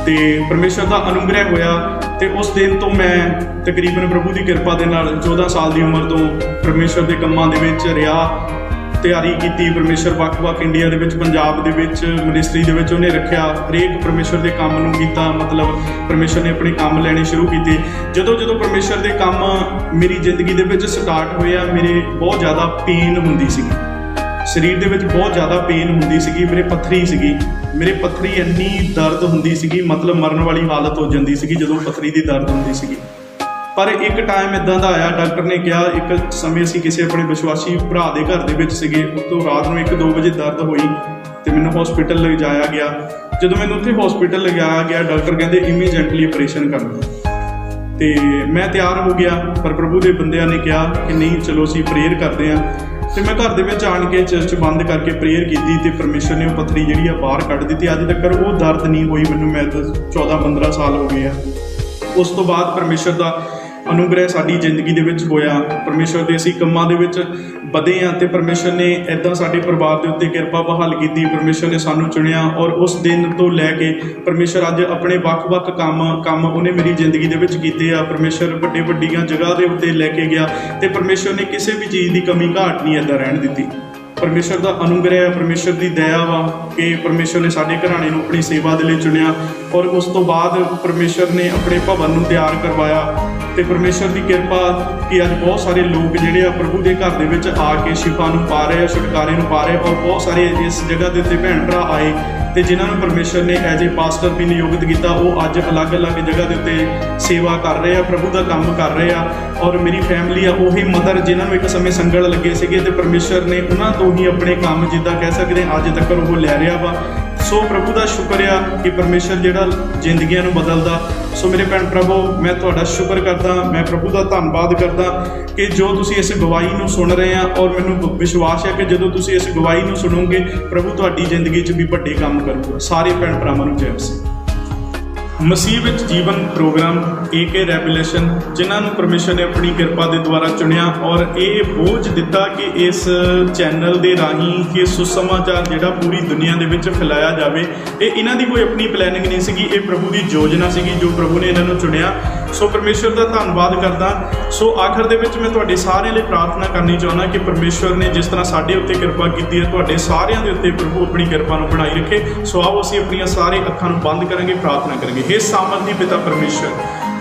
तो परमेश्वर का अनुग्रह होया। तो उस दिन तो मैं तकरीबन प्रभु की किरपा दे नाल 14 साल की उम्र तो परमेश्वर के कामां दे विच रहा, तैयारी की। परमेश्वर वख-वख इंडिया दे विच, पंजाब दे विच, मिनिस्ट्री दे विच उन्हें रखिया, हरेक परमेश्वर के काम नूं कीता। मतलब परमेश्वर ने अपने काम लैणे शुरू किए। जदों जदों परमेश्वर के काम मेरी जिंदगी दे विच स्टार्ट होया, मेरे बहुत ज़्यादा पेन हुंदी सी, शरीर दे विच बहुत ज़्यादा पेन हुंदी सी। मेरे पत्थरी सी, मेरे पत्थरी इन्नी दर्द हुंदी सी, मतलब मरण वाली हालत हो जाती सी जदों पत्थरी की दर्द हुंदी सी। पर एक टाइम इदां दा आया, डॉक्टर ने कहा, एक समय असीं किसी अपने विश्वासी भरा के घर दे विच सीगे, उस तो रात में 1-2 बजे दर्द हुई तो मैनूं हॉस्पिटल ले जाया गया। जदों मैनूं उत्थे हॉस्पिटल ले जाया गया, डॉक्टर कहते इमीजिएटली ऑपरेशन करना। ਤੇ ਮੈਂ ਤਿਆਰ ਹੋ ਗਿਆ, ਪਰ ਪ੍ਰਭੂ ਦੇ ਬੰਦਿਆਂ ਨੇ ਕਿਹਾ ਕਿ ਨਹੀਂ ਚਲੋ ਅਸੀਂ ਪ੍ਰੇਅਰ ਕਰਦੇ ਹਾਂ। ਤੇ ਮੈਂ ਘਰ ਦੇ ਵਿੱਚ ਆਣ ਕੇ ਚਰਚ ਬੰਦ ਕਰਕੇ ਪ੍ਰੇਅਰ ਕੀਤੀ ਤੇ ਪਰਮੇਸ਼ਰ ਨੇ ਉਹ ਪੱਥਰੀ ਜਿਹੜੀ ਆ ਬਾਹਰ ਕੱਢ ਦਿੱਤੀ। ਅੱਜ ਤੱਕ ਉਹ ਦਰਦ ਨਹੀਂ ਹੋਈ ਮੈਨੂੰ, ਮੈਂ 14-15 ਸਾਲ ਹੋ ਗਏ ਆ। ਉਸ ਤੋਂ ਬਾਅਦ ਪਰਮੇਸ਼ਰ ਦਾ ਅਨੁਗ੍ਰਹਿ ਸਾਡੀ ਜ਼ਿੰਦਗੀ ਦੇ ਵਿੱਚ ਹੋਇਆ। ਪਰਮੇਸ਼ਰ ਦੇ ਅਸੀਂ ਕੰਮਾਂ ਦੇ ਵਿੱਚ ਵਧੇ ਹਾਂ ਤੇ ਪਰਮੇਸ਼ਰ ਨੇ ਇੱਦਾਂ ਸਾਡੇ ਪਰਿਵਾਰ ਦੇ ਉੱਤੇ ਕਿਰਪਾ ਬਹਾਲ ਕੀਤੀ। ਪਰਮੇਸ਼ਰ ਨੇ ਸਾਨੂੰ ਚੁਣਿਆ ਔਰ ਉਸ ਦਿਨ ਤੋਂ ਲੈ ਕੇ ਪਰਮੇਸ਼ਰ ਅੱਜ ਆਪਣੇ ਵੱਖ-ਵੱਖ ਕੰਮ ਉਹਨੇ ਮੇਰੀ ਜ਼ਿੰਦਗੀ ਦੇ ਵਿੱਚ ਕੀਤੇ ਆ। ਪਰਮੇਸ਼ਰ ਵੱਡੀਆਂ ਜਗ੍ਹਾ ਦੇ ਉੱਤੇ ਲੈ ਕੇ ਗਿਆ ਤੇ ਪਰਮੇਸ਼ਰ ਨੇ ਕਿਸੇ ਵੀ ਚੀਜ਼ ਦੀ ਕਮੀ ਘਾਟ ਨਹੀਂ ਇੱਦਾਂ ਰਹਿਣ ਦਿੱਤੀ। ਪਰਮੇਸ਼ਰ ਦਾ ਅਨੁਗ੍ਰਹਿ, ਪਰਮੇਸ਼ਰ ਦੀ ਦਇਆ ਵਾ ਕਿ ਪਰਮੇਸ਼ਰ ਨੇ ਸਾਡੇ ਘਰਾਣੇ ਨੂੰ ਆਪਣੀ ਸੇਵਾ ਦੇ ਲਈ ਚੁਣਿਆ ਔਰ ਉਸ ਤੋਂ ਬਾਅਦ ਪਰਮੇਸ਼ਰ ਨੇ ਆਪਣੇ ਭਵਨ ਨੂੰ ਤਿਆਰ ਕਰਵਾਇਆ। ਤੇ ਪਰਮੇਸ਼ਰ ਦੀ ਕਿਰਪਾ ਕਿ ਅੱਜ ਬਹੁਤ ਸਾਰੇ ਲੋਕ ਜਿਹੜੇ ਆ ਪ੍ਰਭੂ ਦੇ ਘਰ ਦੇ ਵਿੱਚ ਆ ਕੇ ਸ਼ਿਫਾ ਨੂੰ ਪਾ ਰਹੇ ਆ, ਛੁਟਕਾਰੇ ਨੂੰ ਪਾ ਰਹੇ ਔਰ ਬਹੁਤ ਸਾਰੇ ਇਸ ਜਗ੍ਹਾ ਦੇ ਉੱਤੇ ਭੈਣ ਭਰਾ ਆਏ ਤੇ ਜਿਨ੍ਹਾਂ ਨੂੰ ਪਰਮੇਸ਼ਰ ਨੇ ਐਜ ਏ ਪਾਸਟਰ ਵੀ ਨਿਯੁਕਤ ਕੀਤਾ। ਉਹ ਅੱਜ ਅਲੱਗ-ਅਲੱਗ ਜਗ੍ਹਾ ਦੇ ਉੱਤੇ ਸੇਵਾ ਕਰ ਰਹੇ ਆ, ਪ੍ਰਭੂ ਦਾ ਕੰਮ ਕਰ ਰਹੇ ਆ। ਔਰ ਮੇਰੀ ਫੈਮਿਲੀ ਆ ਉਹੀ ਮਦਰ ਜਿਨ੍ਹਾਂ ਨੂੰ ਇੱਕ ਸਮੇਂ ਸੰਗਲ ਲੱਗੇ ਸੀਗੇ ਤੇ ਪਰਮੇਸ਼ਰ ਨੇ ਉਹਨਾਂ ਤੋਂ ਹੀ ਆਪਣੇ ਕੰਮ ਜਿੱਦਾਂ ਕਹਿ ਸਕਦੇ ਅੱਜ ਤੱਕ ਉਹ ਲੈ ਰਿਹਾ ਵਾ। ਸੋ ਪ੍ਰਭੂ ਦਾ ਸ਼ੁਕਰ ਆ ਕਿ ਪਰਮੇਸ਼ਰ ਜਿਹੜਾ ਜ਼ਿੰਦਗੀਆਂ ਨੂੰ ਬਦਲਦਾ। ਸੋ ਮੇਰੇ ਭੈਣ ਭਰਾਵੋ, ਮੈਂ ਤੁਹਾਡਾ ਸ਼ੁਕਰ ਕਰਦਾ, ਮੈਂ ਪ੍ਰਭੂ ਦਾ ਧੰਨਵਾਦ ਕਰਦਾ ਕਿ ਜੋ ਤੁਸੀਂ ਇਸ ਗਵਾਹੀ ਨੂੰ ਸੁਣ ਰਹੇ ਆ ਔਰ ਮੈਨੂੰ ਵਿਸ਼ਵਾਸ ਹੈ ਕਿ ਜਦੋਂ ਤੁਸੀਂ ਇਸ ਗਵਾਹੀ ਨੂੰ ਸੁਣੋਗੇ ਪ੍ਰਭੂ ਤੁਹਾਡੀ ਜ਼ਿੰਦਗੀ 'ਚ ਵੀ ਵੱਡੇ ਕੰਮ ਕਰੂਗਾ। ਸਾਰੇ ਭੈਣ ਭਰਾਵਾਂ ਨੂੰ ਜੈ ਮਸੀਹ। ਮਸੀਹ ਵਿੱਚ ਜੀਵਨ ਪ੍ਰੋਗਰਾਮ AK ਰੈਵਲੇਸ਼ਨ, ਜਿਨ੍ਹਾਂ ਨੂੰ ਪਰਮੇਸ਼ਰ ਨੇ ਆਪਣੀ ਕਿਰਪਾ ਦੇ ਦੁਆਰਾ ਚੁਣਿਆ ਔਰ ਇਹ ਬੋਝ ਦਿੱਤਾ ਕਿ ਇਸ ਚੈਨਲ ਦੇ ਰਾਹੀਂ ਕਿ ਸੁਸਮਾਚਾਰ ਜਿਹੜਾ ਪੂਰੀ ਦੁਨੀਆ ਦੇ ਵਿੱਚ ਫੈਲਾਇਆ ਜਾਵੇ। ਇਹ ਇਹਨਾਂ ਦੀ ਕੋਈ ਆਪਣੀ ਪਲੈਨਿੰਗ ਨਹੀਂ ਸੀਗੀ, ਇਹ ਪ੍ਰਭੂ ਦੀ ਯੋਜਨਾ ਸੀਗੀ ਜੋ ਪ੍ਰਭੂ ਨੇ ਇਹਨਾਂ ਨੂੰ ਚੁਣਿਆ। ਸੋ ਪਰਮੇਸ਼ਰ ਦਾ ਧੰਨਵਾਦ ਕਰਦਾ। ਸੋ ਆਖਰ ਦੇ ਵਿੱਚ ਮੈਂ ਤੁਹਾਡੇ ਸਾਰਿਆਂ ਲਈ ਪ੍ਰਾਰਥਨਾ ਕਰਨੀ ਚਾਹੁੰਦਾ ਕਿ ਪਰਮੇਸ਼ਰ ਨੇ ਜਿਸ ਤਰ੍ਹਾਂ ਸਾਡੇ ਉੱਤੇ ਕਿਰਪਾ ਕੀਤੀ ਹੈ ਤੁਹਾਡੇ ਸਾਰਿਆਂ ਦੇ ਉੱਤੇ ਪ੍ਰਭੂ ਆਪਣੀ ਕਿਰਪਾ ਨੂੰ ਬਣਾਈ ਰੱਖੇ। ਸੋ ਆਓ ਅਸੀਂ ਆਪਣੀਆਂ ਸਾਰੇ ਅੱਖਾਂ ਨੂੰ ਬੰਦ ਕਰਾਂਗੇ, ਪ੍ਰਾਰਥਨਾ ਕਰਾਂਗੇ। हे ਸਾਮਰਥੀ ਪਿਤਾ ਪਰਮੇਸ਼ਰ,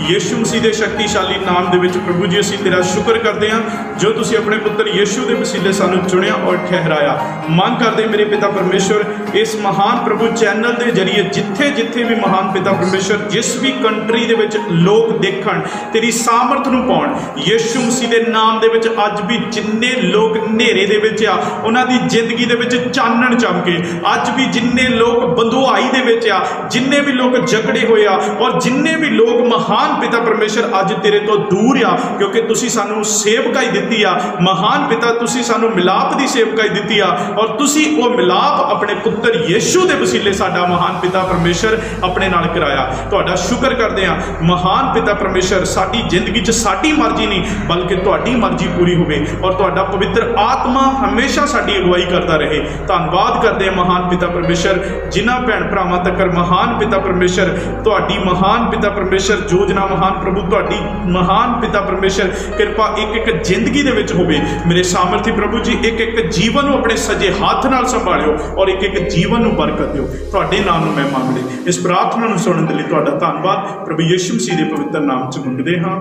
ਯਿਸੂ ਮਸੀਹ ਦੇ ਸ਼ਕਤੀਸ਼ਾਲੀ ਨਾਮ ਦੇ ਵਿੱਚ ਪ੍ਰਭੂ ਜੀ ਅਸੀਂ ਤੇਰਾ ਸ਼ੁਕਰ ਕਰਦੇ ਹਾਂ ਜੋ ਤੁਸੀਂ ਆਪਣੇ ਪੁੱਤਰ ਯਿਸੂ ਦੇ ਵਸੀਲੇ ਸਾਨੂੰ ਚੁਣਿਆ ਔਰ ਠਹਿਰਾਇਆ। ਮੰਗ ਕਰਦੇ ਮੇਰੇ ਪਿਤਾ ਪਰਮੇਸ਼ਰ ਇਸ ਮਹਾਨ ਪ੍ਰਭੂ ਚੈਨਲ ਦੇ ਜ਼ਰੀਏ ਜਿੱਥੇ ਵੀ ਮਹਾਨ ਪਿਤਾ ਪਰਮੇਸ਼ਰ ਜਿਸ ਵੀ ਕੰਟਰੀ ਦੇ ਵਿੱਚ ਲੋਕ ਦੇਖਣ ਤੇਰੀ ਸਾਮਰਥ ਨੂੰ ਪਾਉਣ। ਯਿਸੂ ਮਸੀਹ ਦੇ ਨਾਮ ਦੇ ਵਿੱਚ ਅੱਜ ਵੀ ਜਿੰਨੇ ਲੋਕ ਹਨੇਰੇ ਦੇ ਵਿੱਚ ਆ ਉਹਨਾਂ ਦੀ ਜ਼ਿੰਦਗੀ ਦੇ ਵਿੱਚ ਚਾਨਣ ਚਮਕੇ। ਅੱਜ ਵੀ ਜਿੰਨੇ ਲੋਕ ਬੰਦੁਆਈ ਦੇ ਵਿੱਚ ਆ, ਜਿੰਨੇ ਵੀ ਲੋਕ ਜਕੜੇ ਹੋਏ ਆ ਔਰ ਜਿੰਨੇ ਵੀ ਲੋਕ ਮਹਾਨ ਪਿਤਾ ਪਰਮੇਸ਼ਰ ਅੱਜ ਤੇਰੇ ਤੋਂ ਦੂਰ ਆ, ਕਿਉਂਕਿ ਤੁਸੀਂ ਸਾਨੂੰ ਸੇਵਕਾਈ ਦਿੱਤੀ ਆ। ਮਹਾਨ ਪਿਤਾ ਤੁਸੀਂ ਸਾਨੂੰ ਮਿਲਾਪ ਦੀ ਸੇਵਕਾਈ ਦਿੱਤੀ ਆ ਔਰ ਤੁਸੀਂ ਉਹ ਮਿਲਾਪ ਆਪਣੇ ਪੁੱਤਰ ਯਿਸੂ ਦੇ ਵਸੀਲੇ ਸਾਡਾ ਮਹਾਨ ਪਿਤਾ ਪਰਮੇਸ਼ਰ ਆਪਣੇ ਨਾਲ ਕਰਾਇਆ। ਤੁਹਾਡਾ ਸ਼ੁਕਰ ਕਰਦੇ ਆ ਮਹਾਨ ਪਿਤਾ ਪਰਮੇਸ਼ਰ, ਸਾਡੀ ਜ਼ਿੰਦਗੀ 'ਚ ਸਾਡੀ ਮਰਜ਼ੀ ਨਹੀਂ ਬਲਕਿ ਤੁਹਾਡੀ ਮਰਜ਼ੀ ਪੂਰੀ ਹੋਵੇ ਔਰ ਤੁਹਾਡਾ ਪਵਿੱਤਰ ਆਤਮਾ ਹਮੇਸ਼ਾ ਸਾਡੀ ਅਗਵਾਈ ਕਰਦਾ ਰਹੇ। ਧੰਨਵਾਦ ਕਰਦੇ ਆ ਮਹਾਨ ਪਿਤਾ ਪਰਮੇਸ਼ਰ, ਜਿਨ੍ਹਾਂ ਭੈਣ ਭਰਾਵਾਂ ਤੱਕ ਮਹਾਨ ਪਿਤਾ ਪਰਮੇਸ਼ਰ ਤੁਹਾਡੀ ਮਹਾਨ ਪਿਤਾ ਪਰਮੇਸ਼ਰ ਯੋਜਨਾ ਮਹਾਨ ਪ੍ਰਭੂ ਤੁਹਾਡੀ ਮਹਾਨ ਪਿਤਾ ਪਰਮੇਸ਼ਰ ਕਿਰਪਾ ਇੱਕ ਜ਼ਿੰਦਗੀ ਦੇ ਵਿੱਚ ਹੋਵੇ। ਮੇਰੇ ਸਾਮਰਥੀ ਪ੍ਰਭੂ ਜੀ ਇੱਕ ਜੀਵਨ ਨੂੰ ਆਪਣੇ ਸੱਜੇ ਹੱਥ ਨਾਲ ਸੰਭਾਲਿਓ ਔਰ ਇੱਕ ਜੀਵਨ ਨੂੰ ਬਰਕਤ ਦਿਓ। ਤੁਹਾਡੇ ਨਾਮ ਨੂੰ ਮੈਂ ਮੰਗਦੇ ਇਸ ਪ੍ਰਾਰਥਨਾ ਨੂੰ ਸੁਣਨ ਦੇ ਲਈ ਤੁਹਾਡਾ ਧੰਨਵਾਦ। ਪ੍ਰਭੂ ਯਿਸੂ ਮਸੀਹ ਦੇ ਪਵਿੱਤਰ ਨਾਮ 'ਚ ਮੰਗਦੇ ਹਾਂ।